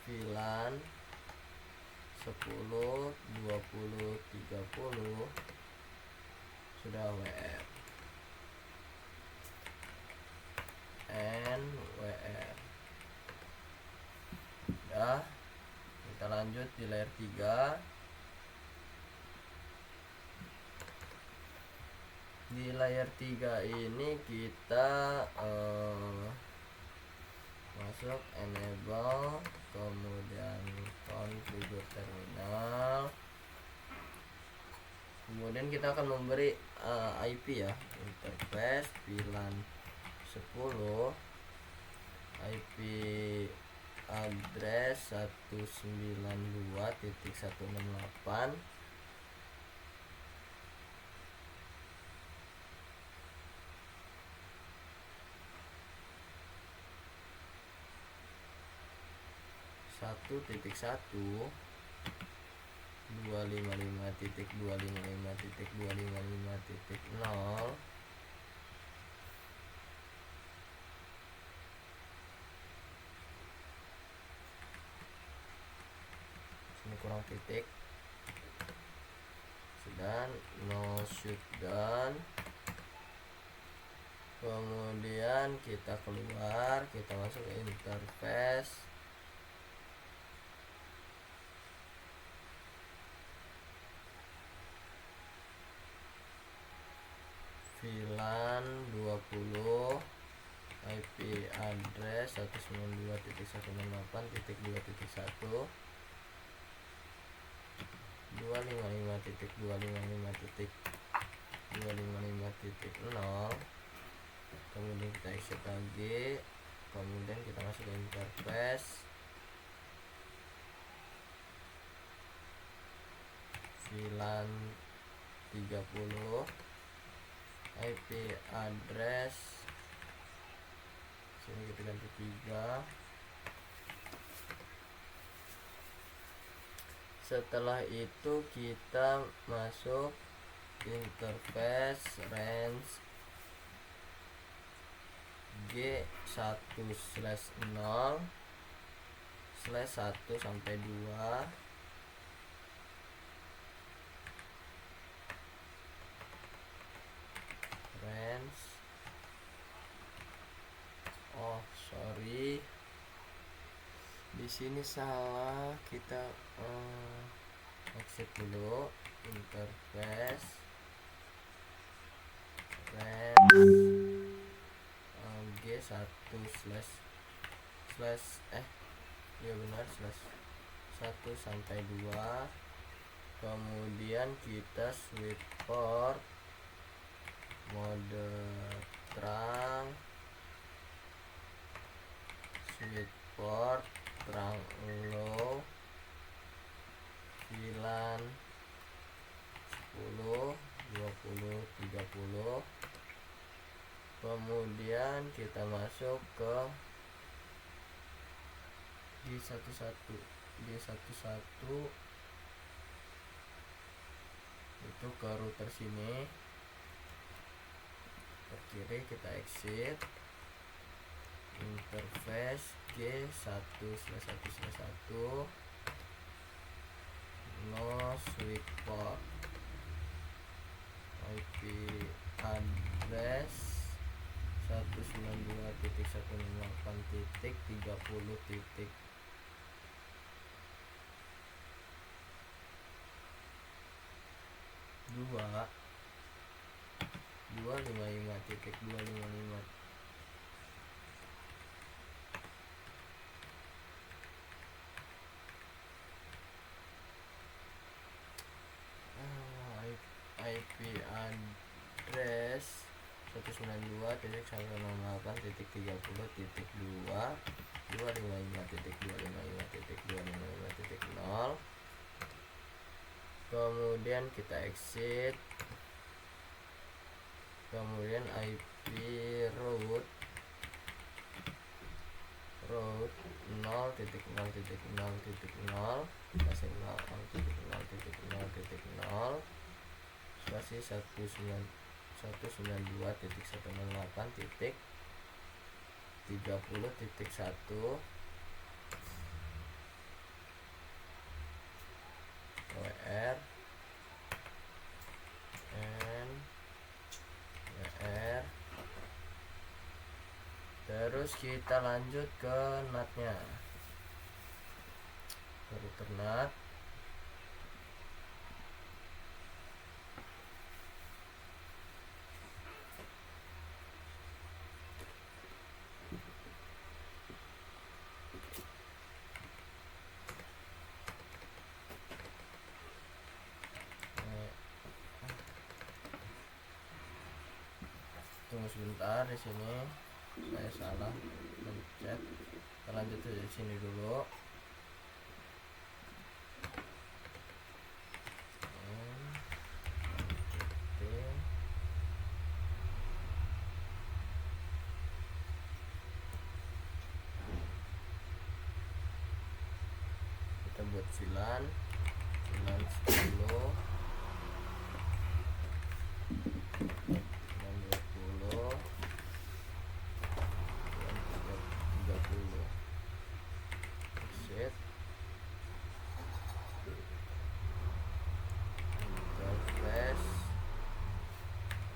VLAN 10, 20, 30. Sudah WR and WR. Udah, kita lanjut di layer 3. Di layer 3 ini kita masuk enable, kemudian configure terminal, kemudian kita akan memberi IP ya, interface VLAN 10, IP address 192.168. satu titik 255.255.255.0. Sini kurang titik. Sudah no shutdown. Kemudian kita keluar, kita masuk ke interface. VLAN 20, IP address 192.168.2.1, 255.255.255.0. Kemudian kita exit lagi, kemudian kita masuk ke interface. VLAN 30, IP address sini kita ganti 3. Setelah itu kita masuk interface range G1/0/1-2 range. Oh sorry, di sini salah, kita exit dulu. Interface range G1/1-2, kemudian kita switch port mode terang, switch port terang low, VLAN 10, 20, 30. Kemudian kita masuk ke G11 itu ke router sini ke kiri, kita exit interface G1/1/1 no switch port, IP address 192.168.30.255.0. IP address 192.168.2.255.255.255.0. Kemudian kita exit, kemudian IP root 0.0.0.0 spasi 0.0.0.0 spasi 192.168.30.1 WR N WR. Terus kita lanjut ke NAT-nya, ke router NAT. Tunggu sebentar, di sini saya salah mencet. Kita lanjut dari sini dulu. Kita buat VLAN 10,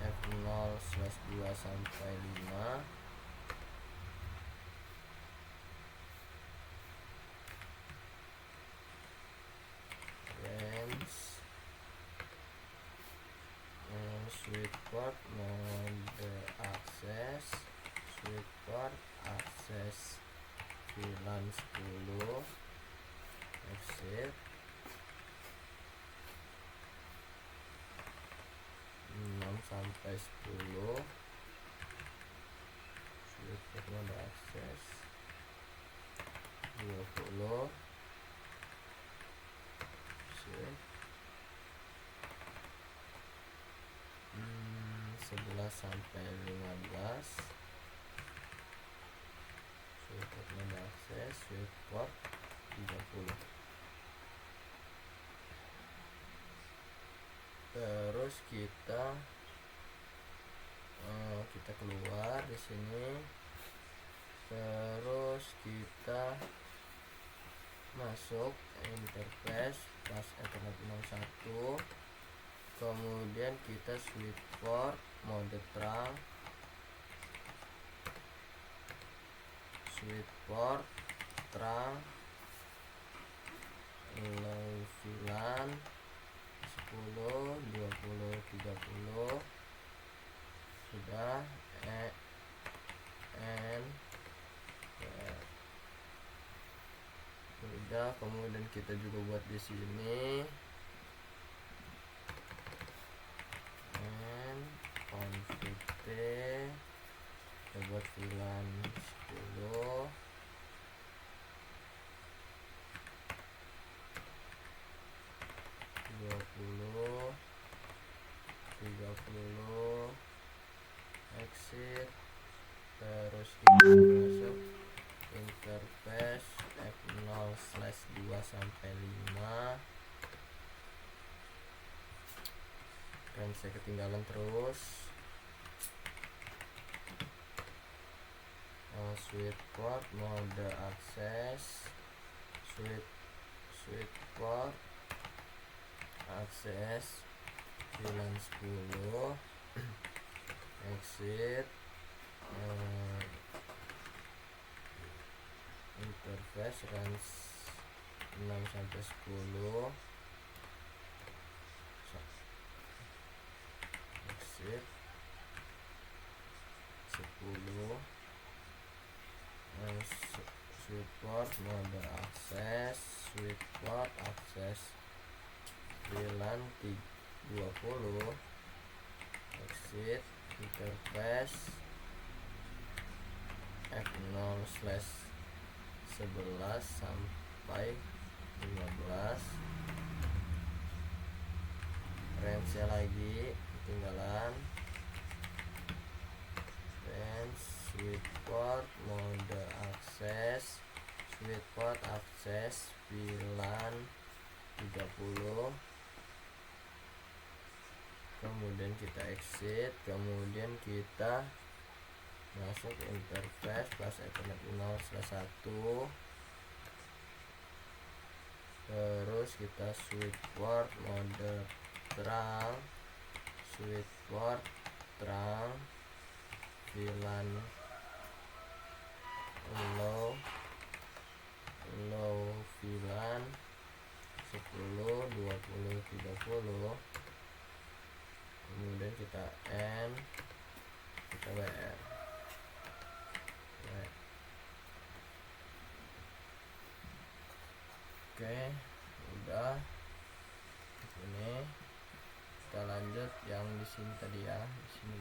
F0/2 sampai 5. akses VLAN 10 exit 6 sampai 10 sweet mode akses 20 sweet 11 sampai 15 sweet mode akses sweet port 30. Terus kita keluar di sini, terus kita masuk interface pas Ethernet 01, kemudian kita switch port mode terang, switch port terang, low VLAN 10, 20, 30 sudah, udah. Kemudian kita juga buat di sini config t, kita buat VLAN 10, 20, 30 exit, terus kita masuk interface F0/2 sampai 5. Dan saya ketinggalan terus. Switch port mode akses, switch port akses VLAN 10 exit interface range 6 sampai 10 exit 10 switch port mode akses, switch port akses VLAN 20 exit interface F0/11 sampai 15. Range lagi ketinggalan, range switch port mode akses, switch port akses VLAN 30, kemudian kita exit, kemudian kita masuk interface plus Ethernet 0/1, terus kita switch port mode terang, switch port terang VLAN low VLAN 10, 20, 30, kemudian kita N, kita WR. Oke, udah. Ini kita lanjut yang di sini tadi ya. Di sini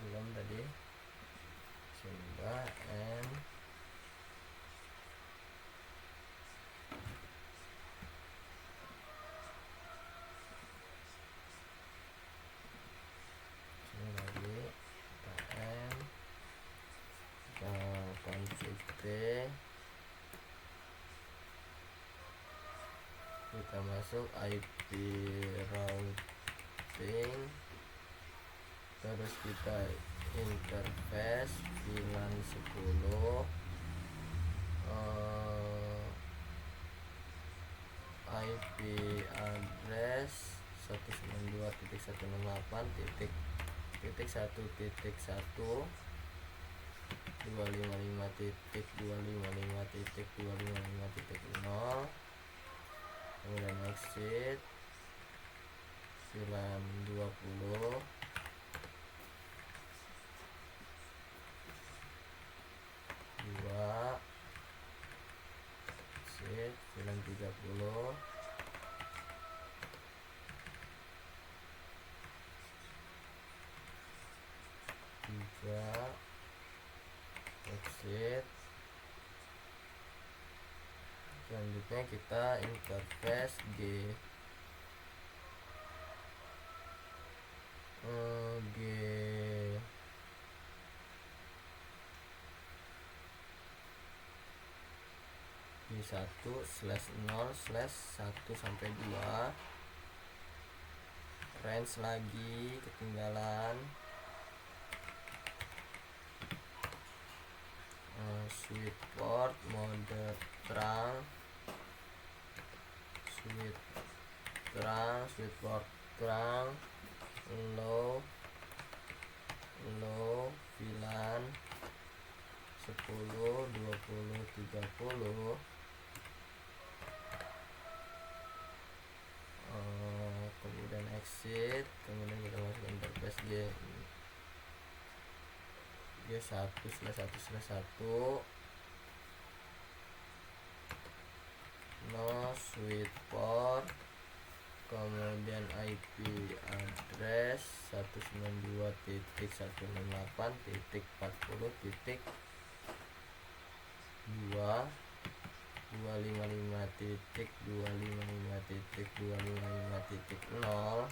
belum tadi. Sini udah N. Sini lagi kita N. Kita config T. Kita masuk IP routing, terus kita interface VLAN 10, IP address 192.168.1.1 255.255.255.0, kemudian exit VLAN 20, dua exit VLAN 30, exit. Selanjutnya kita interface G G1/0/1-2 range lagi ketinggalan, switch port mode terang, switch port terang, low VLAN 10, 20, 30. Kemudian exit, kemudian kita masuk interface G1/1/1 no switch port, kemudian IP address 192.168.40.2 255.255.255.0.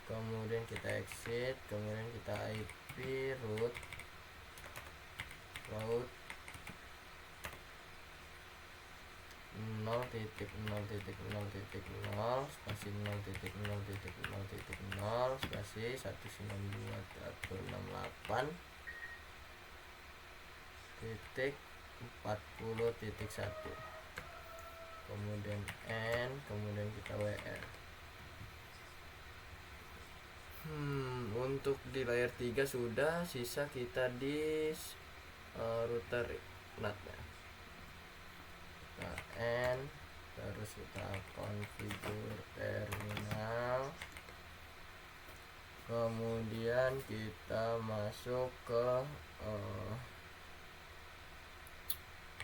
kemudian kita exit, kemudian kita IP root 0.0.0.0 spasi 0.0.0.0 spasi 192.168.40.1, kemudian N, kemudian kita WR. Untuk di layer 3 sudah, sisa kita di router NAT ya. Kita N, terus kita configure terminal, kemudian kita masuk ke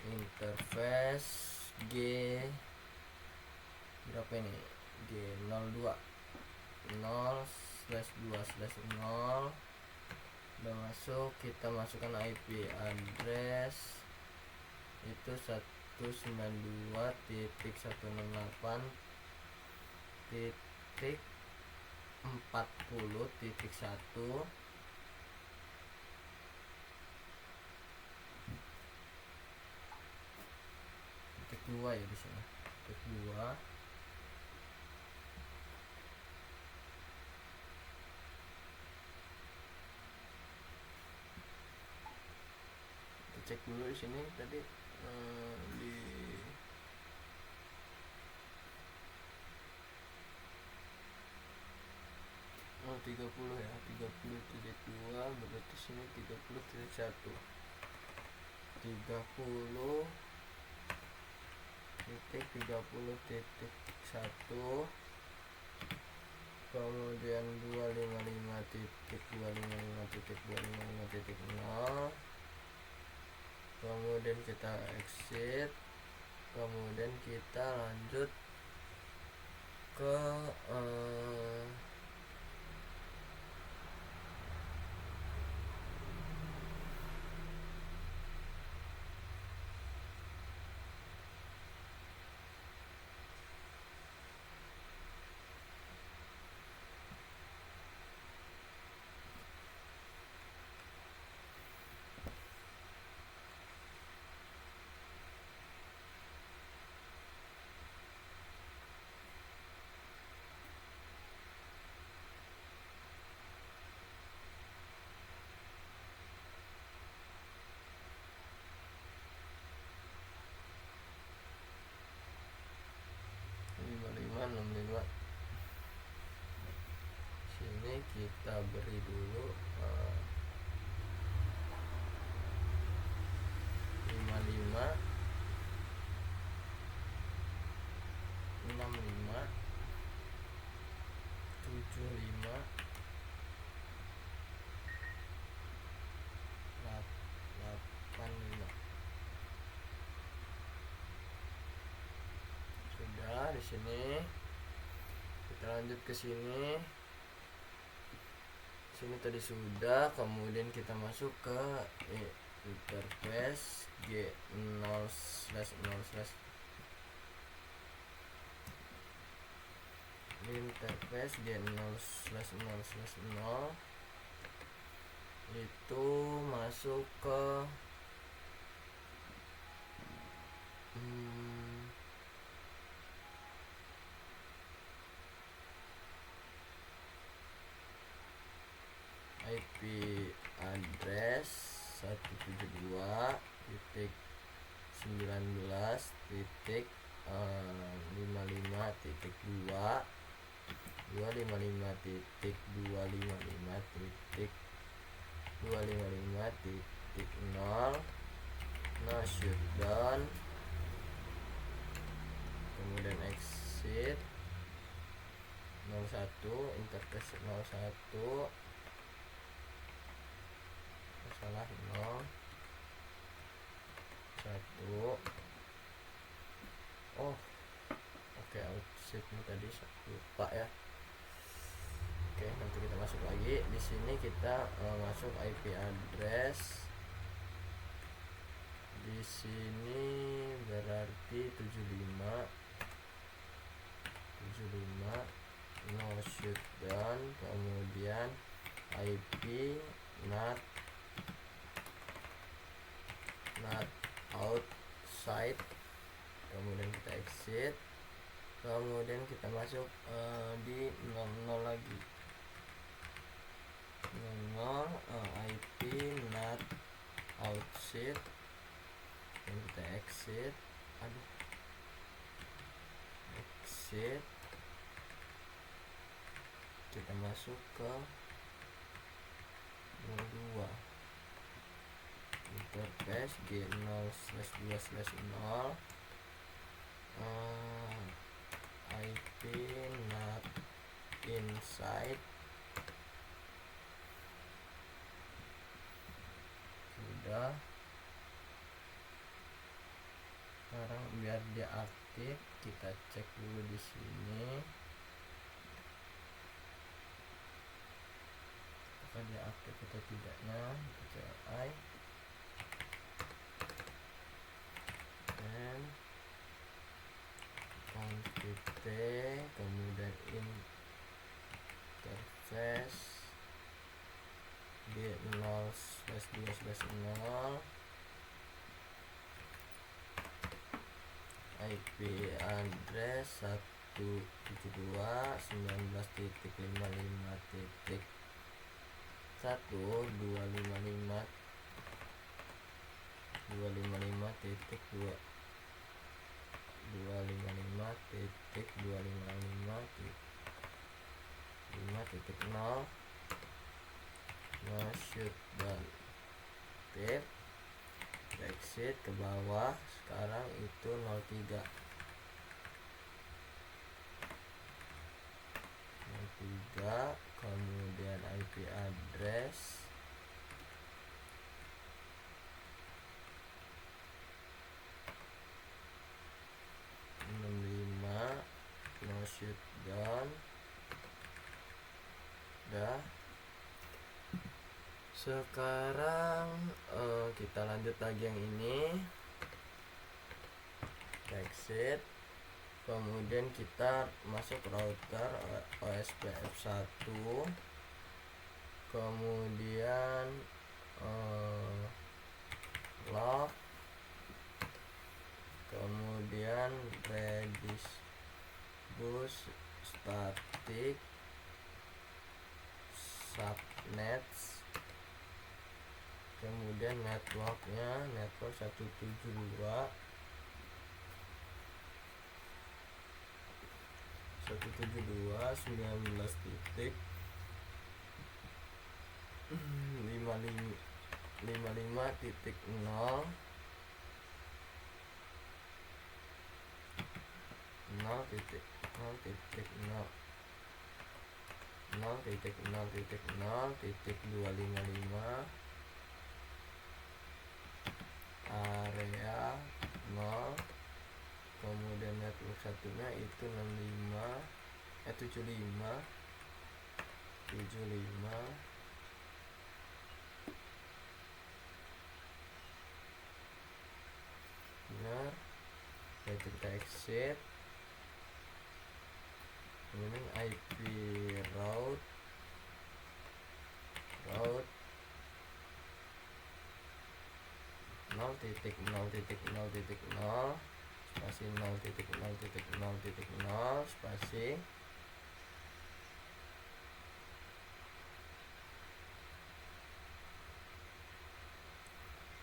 interface G berapa ini, G02 0/2/0 udah masuk. Kita masukkan IP address itu 192.168.40.1 titik 2 ya di sini, titik 2. Cek dulu di sini tadi di oh 30 ya, 30.2 berarti sini 30.1, 30.30.1, kemudian 255.255.255.0, kemudian kita exit, kemudian kita lanjut ke 5565. Sini kita beri dulu 55 65 75 85. sini, kita lanjut ke sini. Sini tadi sudah, kemudian kita masuk ke interface G0/0/0 interface G0/0/0 itu masuk ke IP address 117.255.255.255.0 no shutdown, kemudian exit 01 interface 01 salah 0 1. Oh oke, outsetnya tadi lupa ya. Oke, nanti kita masuk lagi. Di sini kita masuk IP address. Di sini berarti 75 no shutdown, kemudian IP not outside, kemudian kita exit, kemudian kita masuk di 00 lagi 00 IP not outside, dan kita exit, exit, kita masuk ke 02 interface G0/2/0 IP not inside, sudah. Sekarang biar dia aktif, kita cek dulu di sini apakah dia aktif atau tidaknya. CLI dan config, kemudian interface G0/2/0 IP address 1.255.255.255.255.5.0 no shutdown. Tip exit ke bawah, sekarang itu 03 kemudian IP address 65 no shutdown. Udah. Sekarang kita lanjut lagi yang ini, exit, kemudian kita masuk router OSPF1, kemudian log, kemudian redis bus static subnets, kemudian networknya network 172.19.55.0 0.0.0.0.255 area 0, kemudian network satunya itu 75 benar. Yaitu kita exit, kemudian IP route 0.0.0.0 spasi 0.0.0.0 spasi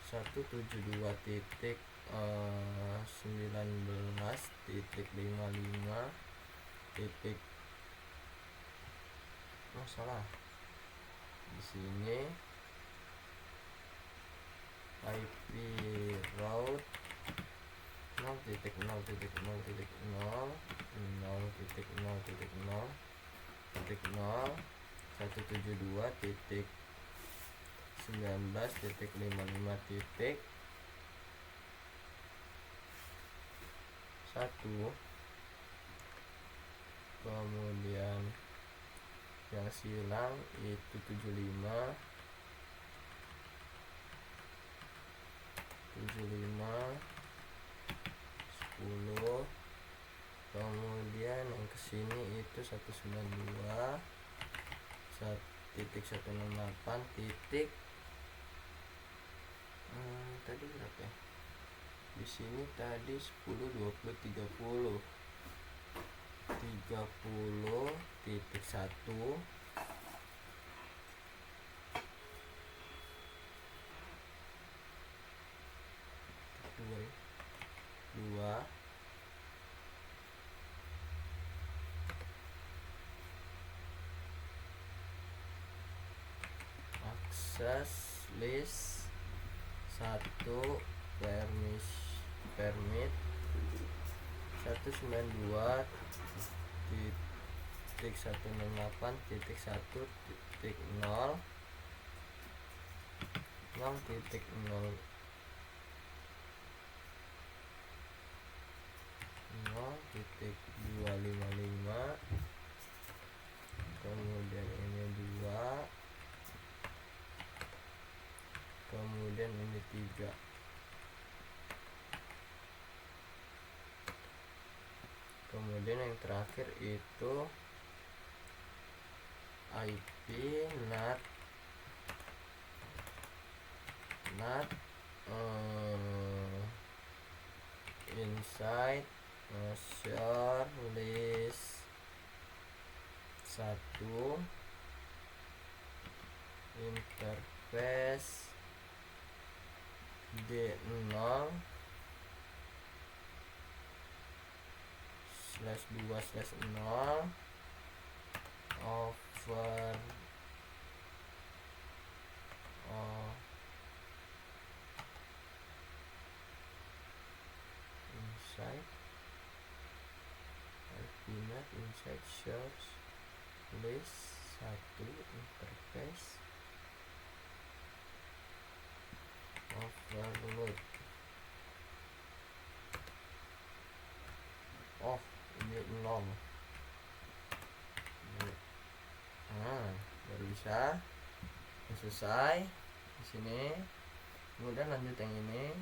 172.19.55 titik salah di sini. IP route 0.0.0.0 172.19.1, kemudian yang silang itu 75 10, kemudian yang kesini itu 192.168 titik tadi berapa ya? Di sini tadi 10, 20, 30 titik 1, dua akses list 1 permit 192.168.1.0 0.255, kemudian ini 2, kemudian ini 3, kemudian yang terakhir itu IP NAT inside share list 1 interface D0/2/0 over inside IPNet inside shares list 1 interface overload. Oh, ini 0. Baru bisa selesai di sini. Kemudian lanjut yang ini.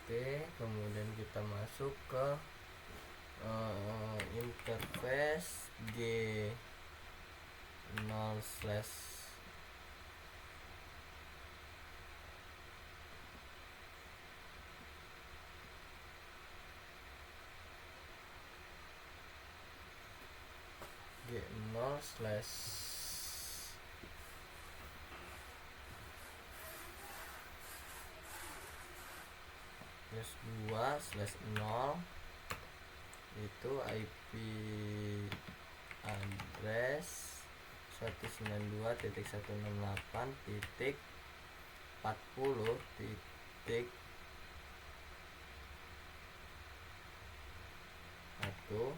Oke, kemudian kita masuk ke interface G0/ +2/0 itu IP address 192.168.1.0 40 titik 1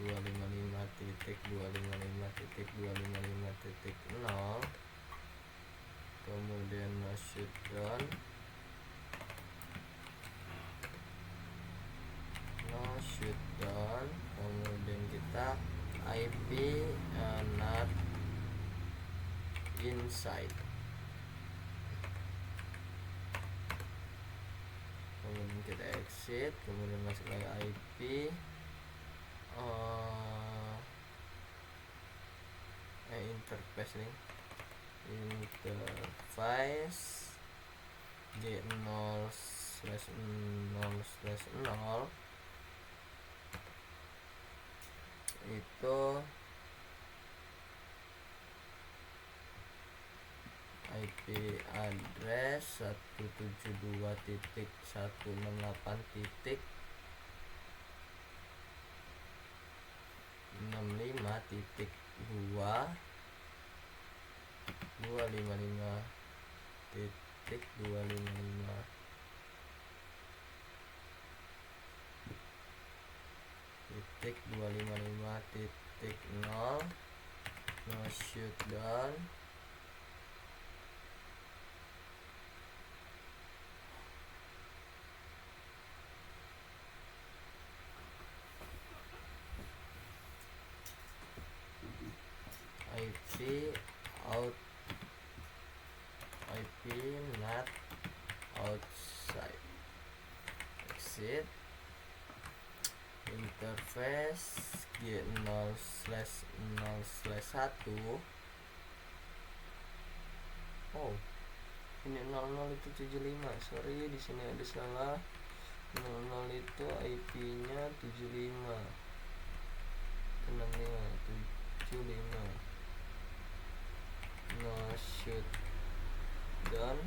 255 titik 255 titik 255 titik 0, kemudian no shutdown, kemudian kita IP not inside, kemudian kita exit, kemudian masuk lagi IP interface nih, interface G0/0/0 itu IP address 175.255.255.0 no shutdown, IP not outside, exit, interface G0/0/1. Oh, ini 00 itu 75. Sorry, di sini ada salah. 00 itu IP-nya 75. 75. No shutdown.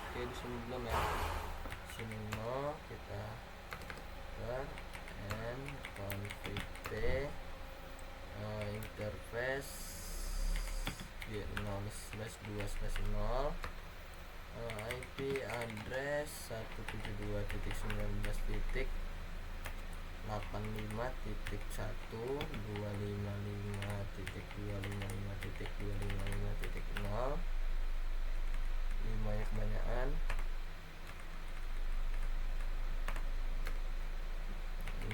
Oke, di sini belum ya. Sini no, kita and config interface G0/2/0 IP address 172.168.255.255.255.0, 5 ya kebanyakan,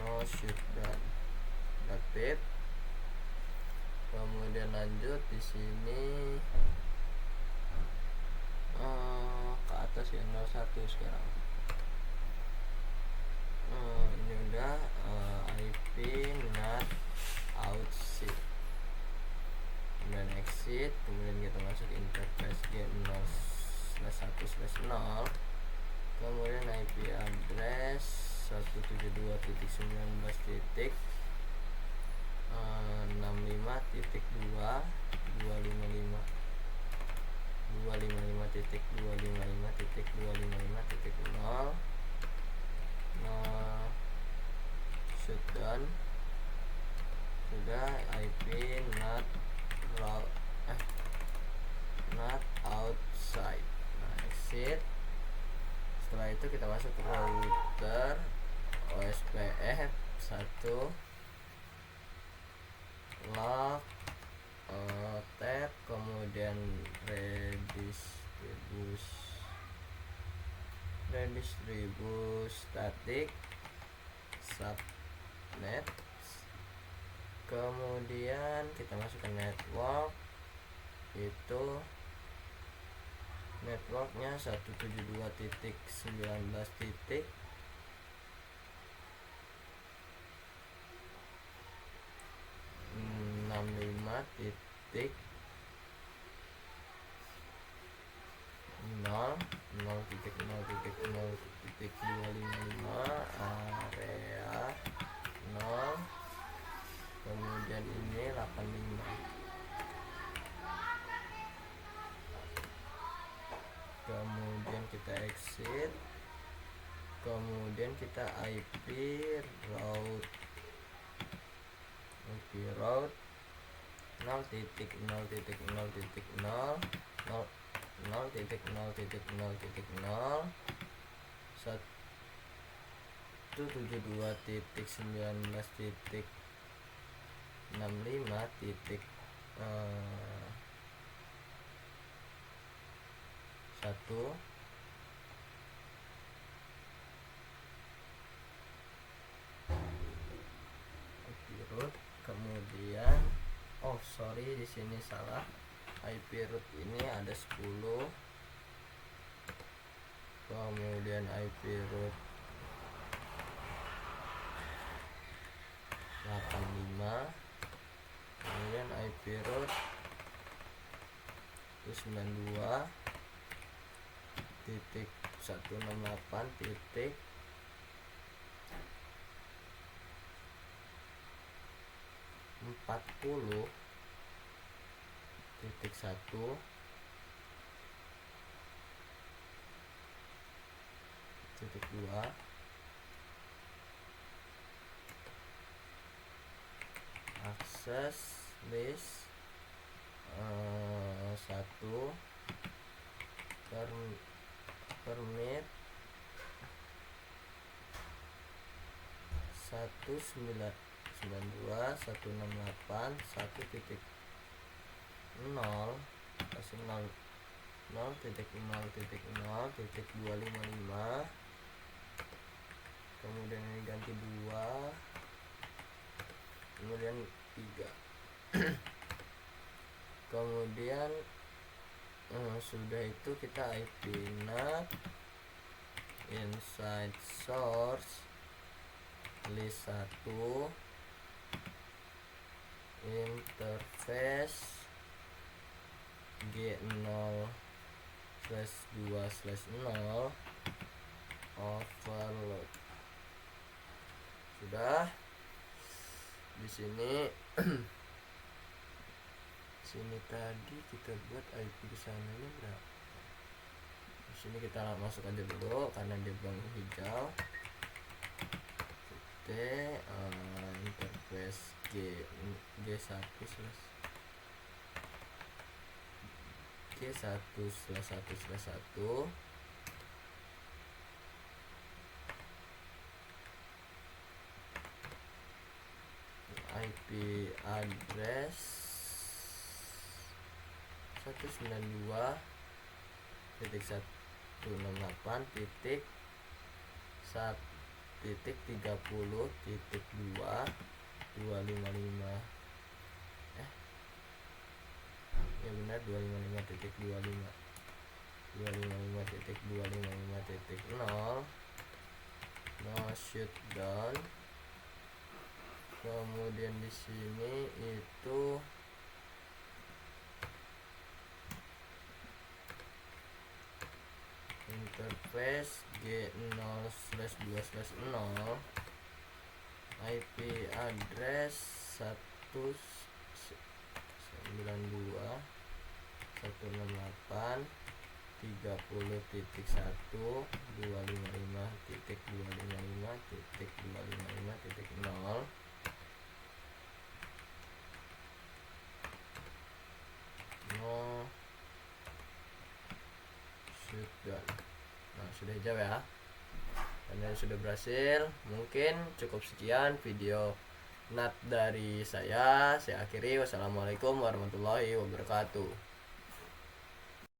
no shutdown, aktif. Kemudian lanjut di sini ke atas ya, 01 sekarang. Ini udah IP not outside, kemudian exit, kemudian kita masuk interface G0/1/0, kemudian IP address 172.165.255.255.255.0 no shutdown, sudah IP not outside. Nah, exit. Setelah itu kita masuk ke router OSPF 1 log tab, kemudian redistribus static subnet, kemudian kita masuk ke network, itu networknya 172.19. area 0, kemudian ini 85, kemudian kita exit, kemudian kita IP route 172.0.0.0.0.1 root, kemudian sorry di sini salah, IP root ini ada 10, kemudian IP root 85, kemudian IP root 92.168.1 40.1.2 access list 1 permit 192.168.1.0 kasih 0.0.0.255, kemudian ini ganti 2, kemudian 3 kemudian sudah itu kita IP NAT inside source list 1 interface G0/2/0 overload. Sudah di sini sini tadi kita buat IP ke sananya berapa. Di sini kita masuk aja dulu karena dia belum hijau. Interface G1/1/1 IP address 192.168.1.30.2.255 ya benar 255.255.255.0 no shutdown. Kemudian di sini itu interface G0/2/0 IP address 192.168.30.1.255.255.255.0 no shutdown. Nah sudah hijau ya, dan sudah berhasil. Mungkin cukup sekian video NAT dari saya akhiri. Wassalamualaikum warahmatullahi wabarakatuh.